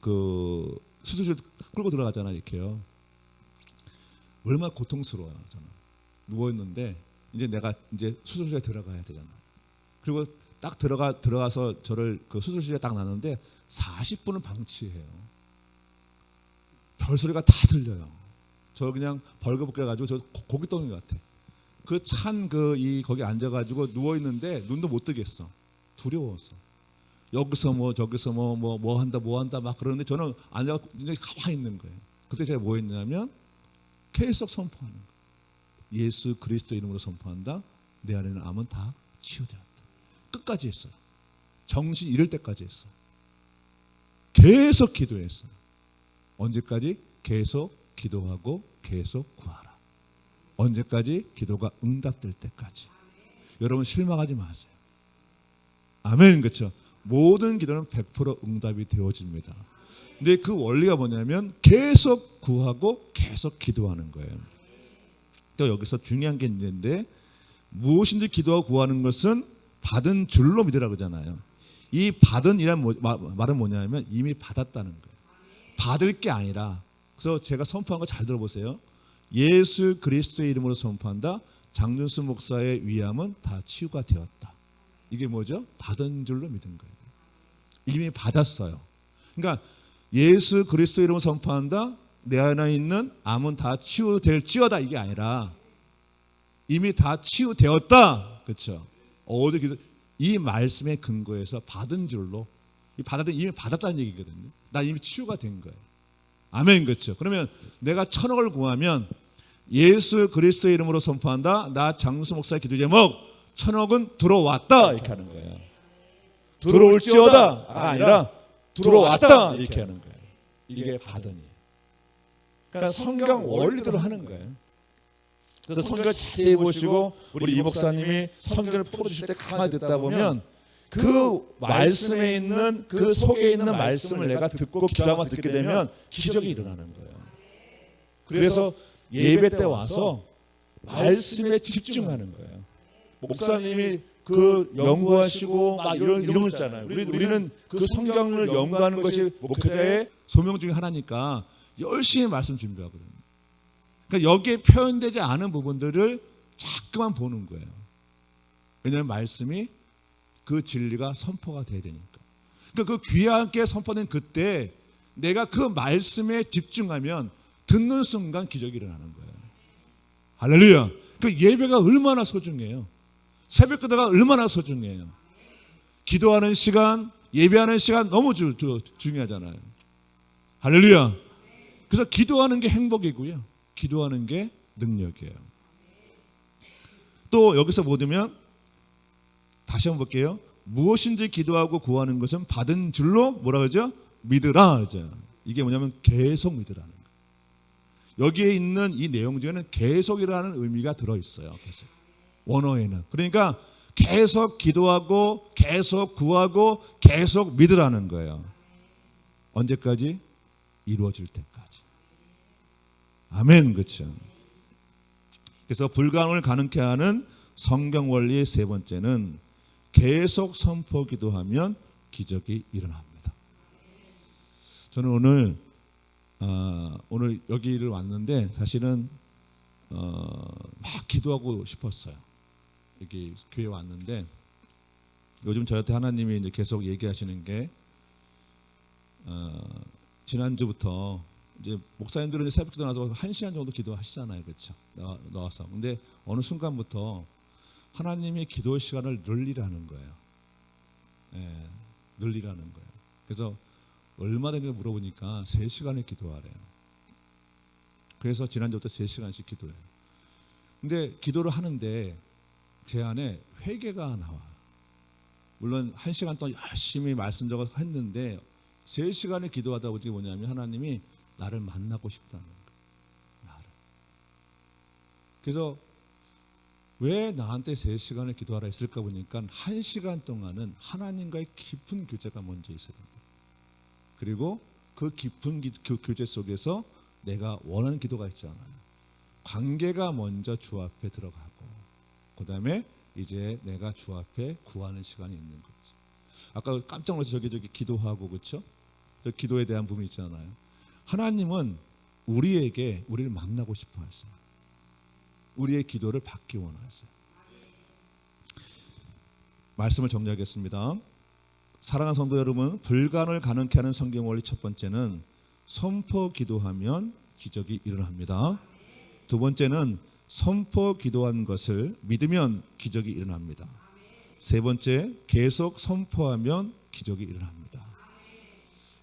Speaker 2: 그 수술실 끌고 들어가잖아요. 이렇게요. 얼마나 고통스러워요. 저는 누워 있는데 내가 수술실에 들어가야 되잖아요. 그리고 딱 들어가서 저를 그 수술실에 딱 놨는데 40분을 방치해요. 별소리가 다 들려요. 저 그냥 벌거벗겨 가지고 저 고깃덩이 같아. 그 찬 거기 앉아가지고 누워 있는데 눈도 못 뜨겠어. 두려워서. 여기서 저기서 뭐 한다 막 그러는데 저는 앉아 가만히 있는 거예요. 그때 제가 뭐 했냐면 계속 선포하는 거예요. 예수 그리스도 이름으로 선포한다. 내 안에는 암은 다 치유되었다. 끝까지 했어요. 정신 잃을 때까지 했어요. 계속 기도했어요. 언제까지? 계속 기도하고 계속 구하라. 언제까지? 기도가 응답될 때까지. 여러분 실망하지 마세요. 아멘. 그렇죠? 모든 기도는 100% 응답이 되어집니다. 근데 그 원리가 뭐냐면 계속 구하고 계속 기도하는 거예요. 또 여기서 중요한 게 있는데 무엇인지 기도하고 구하는 것은 받은 줄로 믿으라 그러잖아요. 이 받은이란 말은 뭐냐면 이미 받았다는 거예요. 받을 게 아니라. 그래서 제가 선포한 거 잘 들어보세요. 예수 그리스도의 이름으로 선포한다. 장준수 목사의 위암은 다 치유가 되었다. 이게 뭐죠? 받은 줄로 믿은 거예요. 이미 받았어요. 그러니까 예수 그리스도 이름으로 선포한다. 내 안에 있는 암은 다 치유될지어다. 이게 아니라 이미 다 치유되었다. 그렇죠? 이 말씀의 근거에서 받은 줄로 이미 받았다는 얘기거든요. 나 이미 치유가 된 거예요. 아멘. 그렇죠? 그러면 내가 1,000억을 구하면 예수 그리스도의 이름으로 선포한다. 나 장수 목사의 기도 제목 1,000억은 들어왔다. 이렇게 하는 거예요. 들어올지어다 아니라 들어왔다. 이렇게 하는 거예요. 이게 받으니. 그러니까 성경 원리대로 하는 거예요. 그래서 성경을 자세히 보시고 우리 이 목사님이 성경을 풀어주실 때 가만히 듣다 보면 그 말씀에 있는 그 속에 있는 말씀을 내가 듣고 기도하면 듣게 되면 기적이 일어나는 거예요. 그래서 예배 때 와서 말씀에 집중하는 거예요. 목사님이 그 연구하시고 막 이런 거 있잖아요. 우리는 그 성경을 연구하는 것이 목회자의 소명 중에 하나니까 열심히 말씀 준비하거든요. 그러니까 여기에 표현되지 않은 부분들을 자꾸만 보는 거예요. 왜냐하면 말씀이 그 진리가 선포가 돼야 되니까. 그러니까 그 귀하게 선포된 그때 내가 그 말씀에 집중하면 듣는 순간 기적이 일어나는 거예요. 할렐루야. 그 예배가 얼마나 소중해요. 새벽 기도가 얼마나 소중해요. 기도하는 시간, 예배하는 시간 너무 중요하잖아요. 할렐루야. 그래서 기도하는 게 행복이고요. 기도하는 게 능력이에요. 또 여기서 보면 다시 한번 볼게요. 무엇인지 기도하고 구하는 것은 받은 줄로 뭐라 그러죠? 믿으라. 그죠? 이게 뭐냐면 계속 믿으라는 거예요. 여기에 있는 이 내용 중에는 계속이라는 의미가 들어있어요. 계속. 원어에는. 그러니까 계속 기도하고 계속 구하고 계속 믿으라는 거예요. 언제까지? 이루어질 때까지. 아멘. 그렇죠? 그래서 불가능을 가능케 하는 성경 원리의 세 번째는 계속 선포 기도하면 기적이 일어납니다. 저는 오늘 여기를 왔는데 사실은 막 기도하고 싶었어요. 여기 교회 왔는데 요즘 저한테 하나님이 이제 계속 얘기하시는 게 지난주부터 이제 목사님들은 이제 새벽기도 나서 1시간 정도 기도하시잖아요, 그렇죠? 나와서. 근데 어느 순간부터 하나님이 기도 시간을 늘리라는 거예요. 예, 늘리라는 거예요. 그래서 얼마 되는가 물어보니까 3시간을 기도하래요. 그래서 지난주부터 3시간씩 기도해요. 근데 기도를 하는데 제 안에 회개가 나와요. 물론 1시간 동안 열심히 말씀 적어 했는데 3시간을 기도하다 보니 뭐냐면 하나님이 나를 만나고 싶다는 거예요. 나를. 그래서 왜 나한테 3시간을 기도하라 했을까 보니까 1시간 동안은 하나님과의 깊은 교제가 먼저 있어야 된다. 그리고 그 깊은 교제 속에서 내가 원하는 기도가 있잖아요. 관계가 먼저 주 앞에 들어가고 그 다음에 이제 내가 주 앞에 구하는 시간이 있는 거죠. 아까 깜짝 놀라서 저기 기도하고 그렇죠? 저 기도에 대한 부분이 있잖아요. 하나님은 우리를 만나고 싶어 하세요. 우리의 기도를 받기 원하세요. 말씀을 정리하겠습니다. 사랑하는 성도 여러분, 불가능을 가능케 하는 성경 원리 첫 번째는 선포 기도하면 기적이 일어납니다. 두 번째는 선포 기도한 것을 믿으면 기적이 일어납니다. 세 번째, 계속 선포하면 기적이 일어납니다.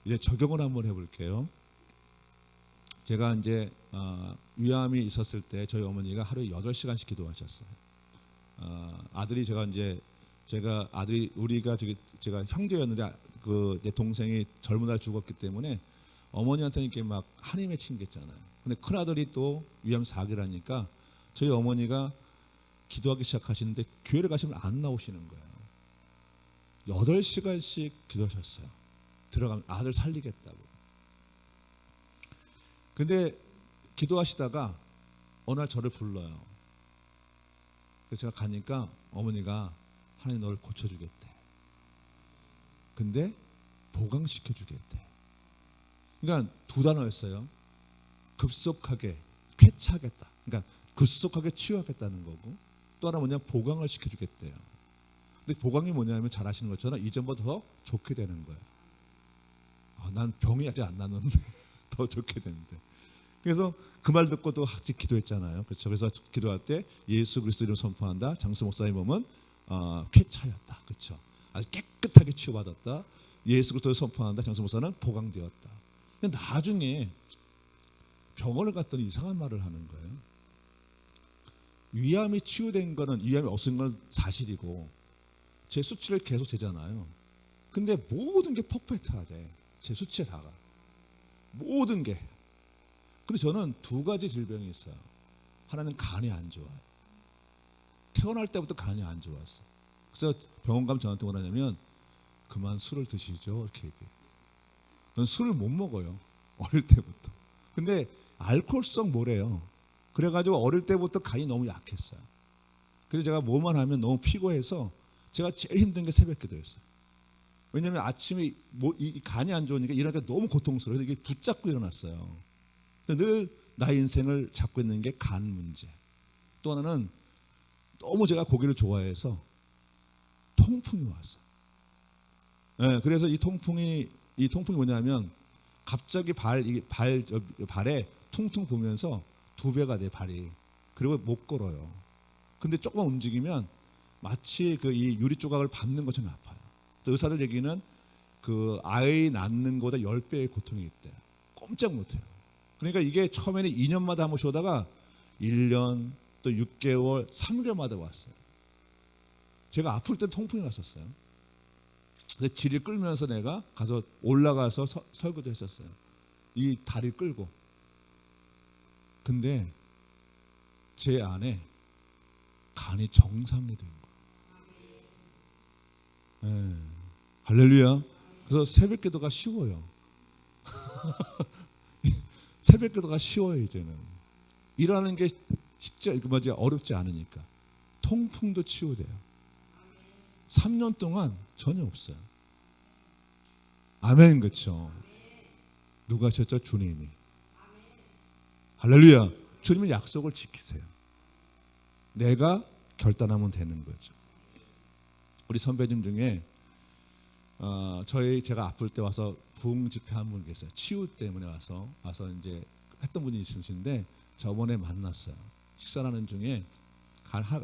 Speaker 2: 이제 적용을 한번 해볼게요. 제가 이제 위암이 있었을 때 저희 어머니가 하루에 8시간씩 기도하셨어요. 아들이 제가 아들이 우리가 제가 형제였는데 그 내 동생이 젊은 날 죽었기 때문에 어머니한테는 이렇게 막 한이 맺힌 게 있잖아요. 근데 큰 아들이 또 위암 4기라니까 저희 어머니가 기도하기 시작하시는데 교회를 가시면 안 나오시는 거예요. 8시간씩 기도하셨어요. 들어가면 아들 살리겠다고. 근데 기도하시다가 어느 날 저를 불러요. 그래서 제가 가니까 어머니가 하나님 너를 고쳐주겠대. 근데 보강시켜주겠대. 그러니까 두 단어였어요. 급속하게 쾌차하겠다. 그러니까 급속하게 치유하겠다는 거고 또 하나 뭐냐면 보강을 시켜주겠대요. 근데 보강이 뭐냐면 잘 아시는 것처럼 이전보다 더 좋게 되는 거예요. 난 병이 아직 안 났는데 더 좋게 되는데. 그래서 그 말 듣고 또 같이 기도했잖아요. 그렇죠. 그래서 기도할 때 예수 그리스도 이름 선포한다. 장수 목사의 몸은 쾌차였다. 그렇죠. 아주 깨끗하게 치유받았다. 예수 그리스도를 선포한다. 장수 목사는 보강되었다. 근데 나중에 병원을 갔더니 이상한 말을 하는 거예요. 위암이 치유된 거는 위암이 없은 건 사실이고 제 수치를 계속 재잖아요. 근데 모든 게 퍼펙트하대. 제 수치에다가 모든 게. 근데 저는 두 가지 질병이 있어요. 하나는 간이 안 좋아요. 태어날 때부터 간이 안 좋았어. 그래서 병원 가면 저한테 뭐라냐면 그만 술을 드시죠 이렇게 얘기해요. 저는 술을 못 먹어요. 어릴 때부터. 근데 알코올성 모래요. 그래가지고 어릴 때부터 간이 너무 약했어요. 그래서 제가 뭐만 하면 너무 피곤해서 제가 제일 힘든 게 새벽 기도였어요. 왜냐하면 아침에 이 간이 안 좋으니까 일어나기가 너무 고통스러워서 이게 붙잡고 일어났어요. 늘 나의 인생을 잡고 있는 게 간 문제. 또 하나는 너무 제가 고기를 좋아해서 통풍이 왔어요. 네, 그래서 이 통풍이 뭐냐면 갑자기 발에 퉁퉁 부면서 2배가 돼 발이. 그리고 못 걸어요. 근데 조금만 움직이면 마치 이 유리 조각을 밟는 것처럼 아파요. 의사들 얘기는 그 아이 낳는 것보다 10배의 고통이 있대. 꼼짝 못해요. 그러니까 이게 처음에는 2년마다 한 번씩 오다가 1년 또 6개월, 3개월마다 왔어요. 제가 아플 때 통풍이 왔었어요. 그래서 지리 끌면서 내가 가서 올라가서 설교도 했었어요. 이 다리 끌고. 근데 제 안에 간이 정상이 된 거예요. 네. 할렐루야. 그래서 새벽 기도가 쉬워요. 새벽 기도가 쉬워요. 이제는 일하는 게 어렵지 않으니까. 통풍도 치유돼요. 3년 동안 전혀 없어요. 아멘. 그렇죠. 누가 하셨죠? 주님이. 할렐루야. 주님의 약속을 지키세요. 내가 결단하면 되는 거죠. 우리 선배님 중에 제가 아플 때 와서 부흥 집회 한 분 계세요. 치유 때문에 와서 이제 했던 분이 있으신데 저번에 만났어요. 식사하는 중에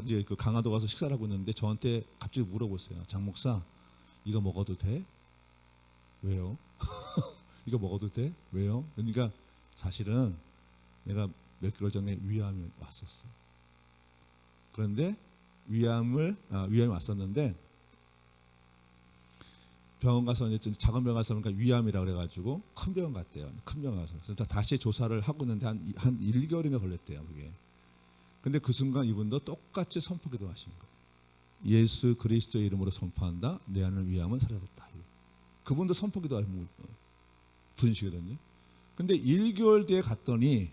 Speaker 2: 이제 그 강화도 가서 식사를 하고 있는데 저한테 갑자기 물어보세요. 장 목사, 이거 먹어도 돼? 왜요? 이거 먹어도 돼? 왜요? 그러니까 사실은 내가 몇 개월 전에 위암이 왔었어. 그런데 위암이 왔었는데 병원 가서 이제 작은 병원 가서 그러니까 위암이라 그래가지고 큰 병원 갔대요. 큰 병원 가서 그래서 다시 조사를 하고 있는데 한 1개월인가 걸렸대요. 그게. 근데 그 순간 이분도 똑같이 선포기도 하신 거예요. 예수 그리스도의 이름으로 선포한다. 내 안을 위암은 사라졌다. 그분도 선포기도 하는 분이시거든요. 근데 1개월 뒤에 갔더니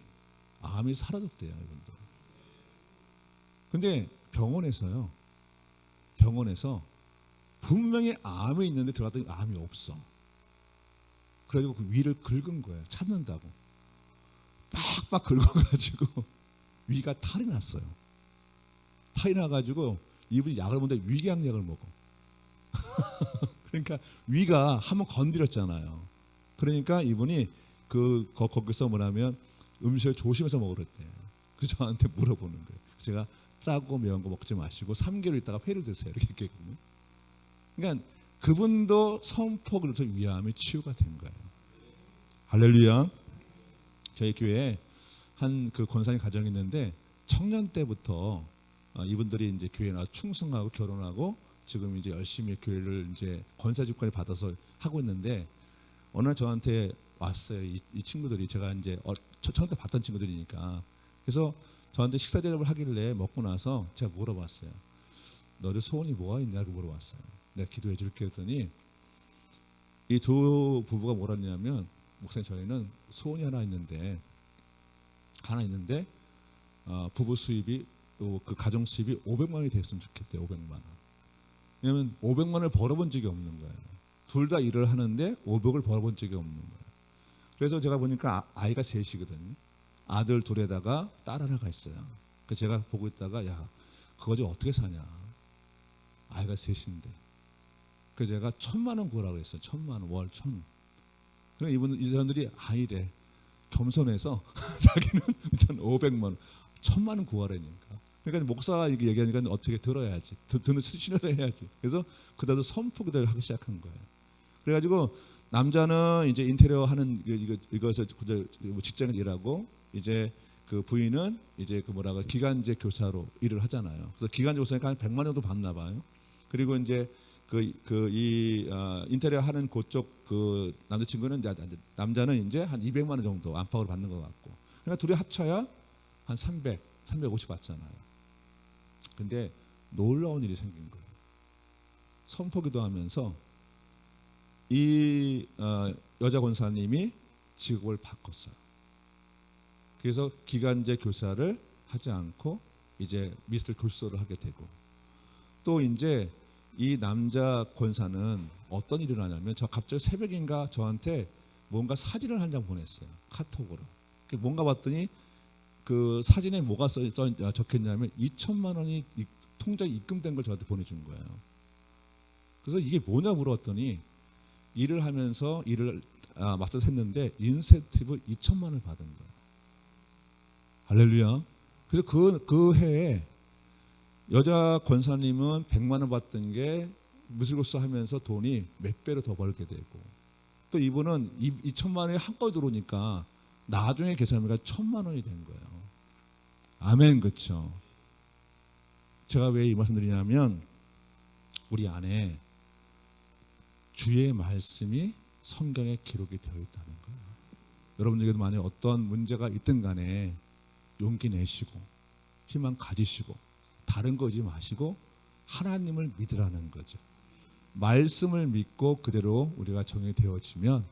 Speaker 2: 암이 사라졌대요. 이분도. 근데 병원에서 분명히 암이 있는데 들어갔더니 암이 없어. 그래가지고 그 위를 긁은 거예요. 찾는다고. 빡빡 긁어가지고 위가 탈이 났어요. 탈이 나가지고 이분이 약을 먹는데 위궤양약을 먹어. 그러니까 위가 한번 건드렸잖아요. 그러니까 이분이 거기서 뭐냐면 음식을 조심해서 먹으랬대요. 그래서 저한테 물어보는 거예요. 그래서 제가 짜고 매운 거 먹지 마시고 3개월 있다가 회를 드세요. 이렇게 얘기했거든요. 그러니까 그분도 선포로부터 위암이 치유가 된 거예요. 할렐루야. 저희 교회에 한 그 권사님 가정이 있는데 청년 때부터 이분들이 이제 교회에 나와 충성하고 결혼하고 지금 이제 열심히 교회를 이제 권사 직분을 받아서 하고 있는데 어느 날 저한테 왔어요. 이 친구들이 제가 이제 처음 때 봤던 친구들이니까. 그래서 저한테 식사 대접을 하길래 먹고 나서 제가 물어봤어요. 너들 소원이 뭐가 있냐고 물어봤어요. 내가 기도해 줄게 했더니 이 두 부부가 뭐라 했냐면 목사님 저희는 소원이 하나 있는데 부부 수입이 또 그 가정 수입이 500만 원이 됐으면 좋겠대요. 500만 원. 왜냐하면 500만 원을 벌어본 적이 없는 거예요. 둘 다 일을 하는데 500을 벌어본 적이 없는 거예요. 그래서 제가 보니까 아이가 셋이거든요. 아들 둘에다가 딸 하나가 있어요. 그래서 제가 보고 있다가 야 그거 좀 어떻게 사냐. 아이가 셋인데. 그래서 제가 1,000만 원 구하라고 했어요. 1,000만 원, 월 1,000. 그러니까 이 사람들이 아이래. 겸손해서 자기는 일단 500만 원, 1,000만 원 구하라니까. 그러니까 목사가 이렇게 얘기하니까 어떻게 들어야지. 듣는 신뢰를 해야지. 그래서 그다음에 선포기도를 하기 시작한 거예요. 그래가지고 남자는 이제 인테리어 하는 이것을 직장에 일하고 이제 그 부인은 이제 그 뭐라고 기간제 교사로 일을 하잖아요. 그래서 기간제 교사니까 한 100만 원 정도 받나 봐요. 그리고 이제 인테리어 하는 그쪽 그 남자는 이제 한 200만 원 정도 안팎으로 받는 것 같고. 그러니까 둘이 합쳐야 한 350 받잖아요. 근데 놀라운 일이 생긴 거예요. 선포기도 하면서 이 여자 권사님이 직업을 바꿨어요. 그래서 기간제 교사를 하지 않고 이제 미술 교수를 하게 되고 또 이제 이 남자 권사는 어떤 일을 하냐면 저 갑자기 새벽인가 저한테 뭔가 사진을 한 장 보냈어요. 카톡으로. 뭔가 봤더니 그 사진에 뭐가 적혔냐면 2,000만 원이 통장에 입금된 걸 저한테 보내준 거예요. 그래서 이게 뭐냐 물었더니 일을 하면서 일을 맡아서 했는데 인센티브 2,000만 원을 받은 거예요. 할렐루야. 그래서 그 해에 여자 권사님은 100만 원 받던 게 미술교수 하면서 돈이 몇 배로 더 벌게 되고 또 이분은 2,000만 원이 한꺼번에 들어오니까 나중에 계산하니까 1,000만 원이 된 거예요. 아멘. 그렇죠. 제가 왜 이 말씀 드리냐면 우리 안에 주의 말씀이 성경에 기록이 되어 있다는 거예요. 여러분들에게도 만약에 어떤 문제가 있든 간에 용기 내시고 희망 가지시고 다른 거 하지 마시고 하나님을 믿으라는 거죠. 말씀을 믿고 그대로 우리가 정의되어지면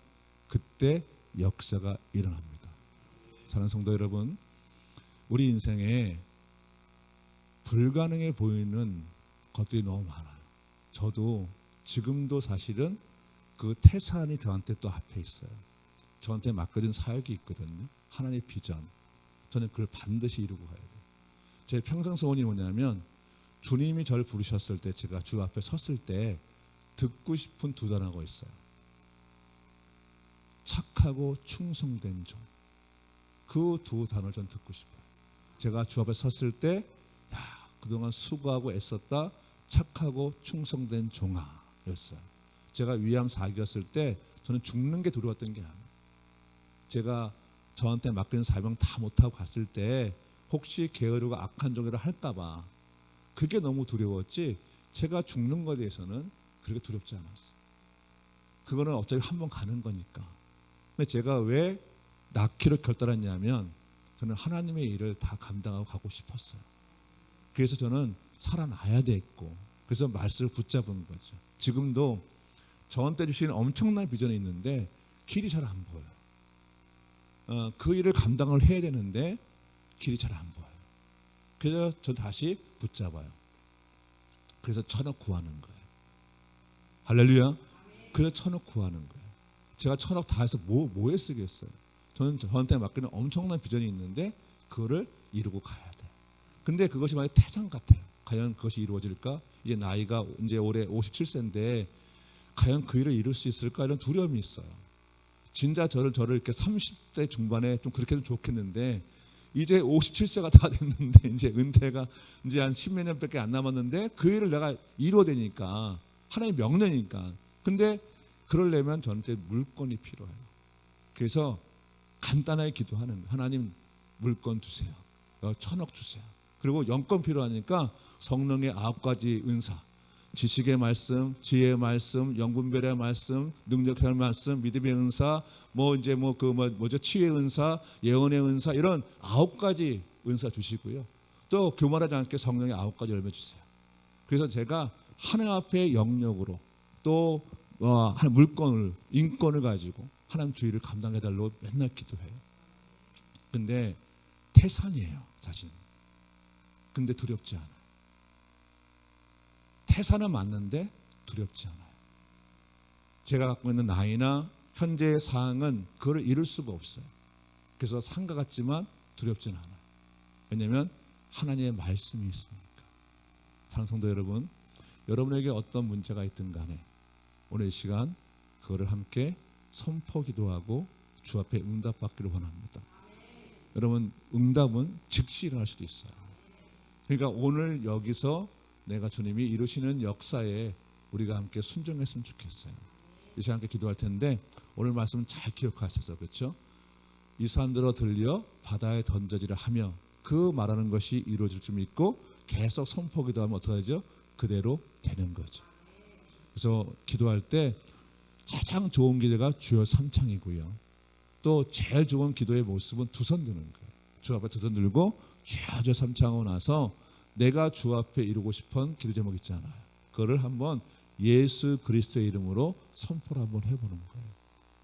Speaker 2: 그때 역사가 일어납니다. 사랑하는 성도 여러분, 우리 인생에 불가능해 보이는 것들이 너무 많아요. 저도 지금도 사실은 그 태산이 저한테 또 앞에 있어요. 저한테 맡겨진 사역이 있거든요. 하나님의 비전. 저는 그걸 반드시 이루고 가야 돼요. 제 평생 소원이 뭐냐면 주님이 저를 부르셨을 때 제가 주 앞에 섰을 때 듣고 싶은 두 단어가 있어요. 착하고 충성된 종. 그 두 단어를 전 듣고 싶어요. 제가 주 앞에 섰을 때 그동안 수고하고 애썼다. 착하고 충성된 종아였어요. 제가 위암 4기였을 때 저는 죽는 게 두려웠던 게 아니에요. 제가 저한테 맡긴 사명 다 못하고 갔을 때 혹시 게으르고 악한 종이라 할까 봐 그게 너무 두려웠지 제가 죽는 것에 대해서는 그렇게 두렵지 않았어요. 그거는 어차피 한 번 가는 거니까. 근데 제가 왜 낳기로 결단했냐면 저는 하나님의 일을 다 감당하고 가고 싶었어요. 그래서 저는 살아나야 됐고 그래서 말씀을 붙잡은 거죠. 지금도 저한테 주신 엄청난 비전이 있는데 길이 잘 안 보여요. 그 일을 감당을 해야 되는데 길이 잘 안 보여요. 그래서 저 다시 붙잡아요. 그래서 1,000억 구하는 거예요. 할렐루야. 그래서 1,000억 구하는 거예요. 제가 1,000억 다 해서 뭐에 쓰겠어요. 저는 저한테 맡기는 엄청난 비전이 있는데 그거를 이루고 가야 돼요. 근데 그것이 만약 태산 같아요. 과연 그것이 이루어질까? 이제 나이가 이제 올해 57세인데 과연 그 일을 이룰 수 있을까? 이런 두려움이 있어요. 진짜 저를 이렇게 30대 중반에 좀 그렇게 좀 좋겠는데 이제 57세가 다 됐는데 이제 은퇴가 이제 한 10몇 년밖에 안 남았는데 그 일을 내가 이루어야 되니까 하나의 명령이니까. 근데 그러려면 저한테 물건이 필요해요. 그래서 간단하게 기도하는 거예요. 하나님 물건 주세요. 1,000억 주세요. 그리고 영권 필요하니까 성령의 9가지 은사, 지식의 말씀, 지혜의 말씀, 영분별의 말씀, 능력의 말씀, 믿음의 은사, 치유의 은사, 예언의 은사 이런 9가지 은사 주시고요. 또 교만하지 않게 성령의 9가지 열매 주세요. 그래서 제가 하나님 앞에 영역으로 또 물건을 인권을 가지고 하나님 주의를 감당해달라고 맨날 기도해요. 근데 태산이에요, 사실. 근데 두렵지 않아요. 태산은 맞는데 두렵지 않아요. 제가 갖고 있는 나이나 현재의 상황은 그걸 이룰 수가 없어요. 그래서 상과 같지만 두렵지는 않아요. 왜냐하면 하나님의 말씀이 있으니까. 사랑하는 성도 여러분, 여러분에게 어떤 문제가 있든 간에 오늘 이 시간 그거를 함께 선포 기도하고 주 앞에 응답받기를 원합니다. 여러분 응답은 즉시 일어날 수도 있어요. 그러니까 오늘 여기서 내가 주님이 이루시는 역사에 우리가 함께 순종했으면 좋겠어요. 이 시간 함께 기도할 텐데 오늘 말씀은 잘 기억하셔서 그렇죠? 이 산들어 들려 바다에 던져지라 하며 그 말하는 것이 이루어질 줄 믿고 계속 선포 기도하면 어떻게 하죠? 그대로 되는 거죠. 그래서 기도할 때 가장 좋은 기도가 주여 삼창이고요. 또 제일 좋은 기도의 모습은 두 손 드는 거예요. 주 앞에 두 손 들고 주여 삼창하고 나서 내가 주 앞에 이루고 싶은 기도 제목 있잖아요. 그거를 한번 예수 그리스도의 이름으로 선포를 한번 해보는 거예요.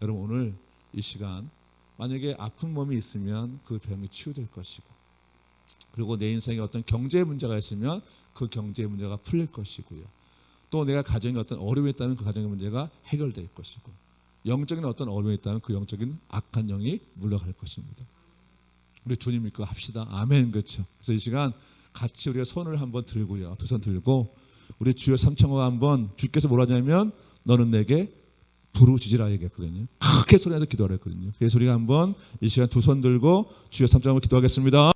Speaker 2: 여러분 오늘 이 시간 만약에 아픈 몸이 있으면 그 병이 치유될 것이고 그리고 내 인생에 어떤 경제 문제가 있으면 그 경제 문제가 풀릴 것이고요. 또 내가 가정에 어떤 어려움이 있다면 그 가정의 문제가 해결될 것이고 영적인 어떤 어려움이 있다면 그 영적인 악한 영이 물러갈 것입니다. 우리 주님 믿고 합시다. 아멘. 그렇죠. 그래서 이 시간 같이 우리가 손을 한번 들고요. 두 손 들고 우리 주여 삼창호가 한번 주께서 뭐라 하냐면 너는 내게 부르짖으라 얘기했거든요. 크게 소리내서 기도하라 했거든요. 그래서 우리가 한번 이 시간 두 손 들고 주여 삼창호 기도하겠습니다.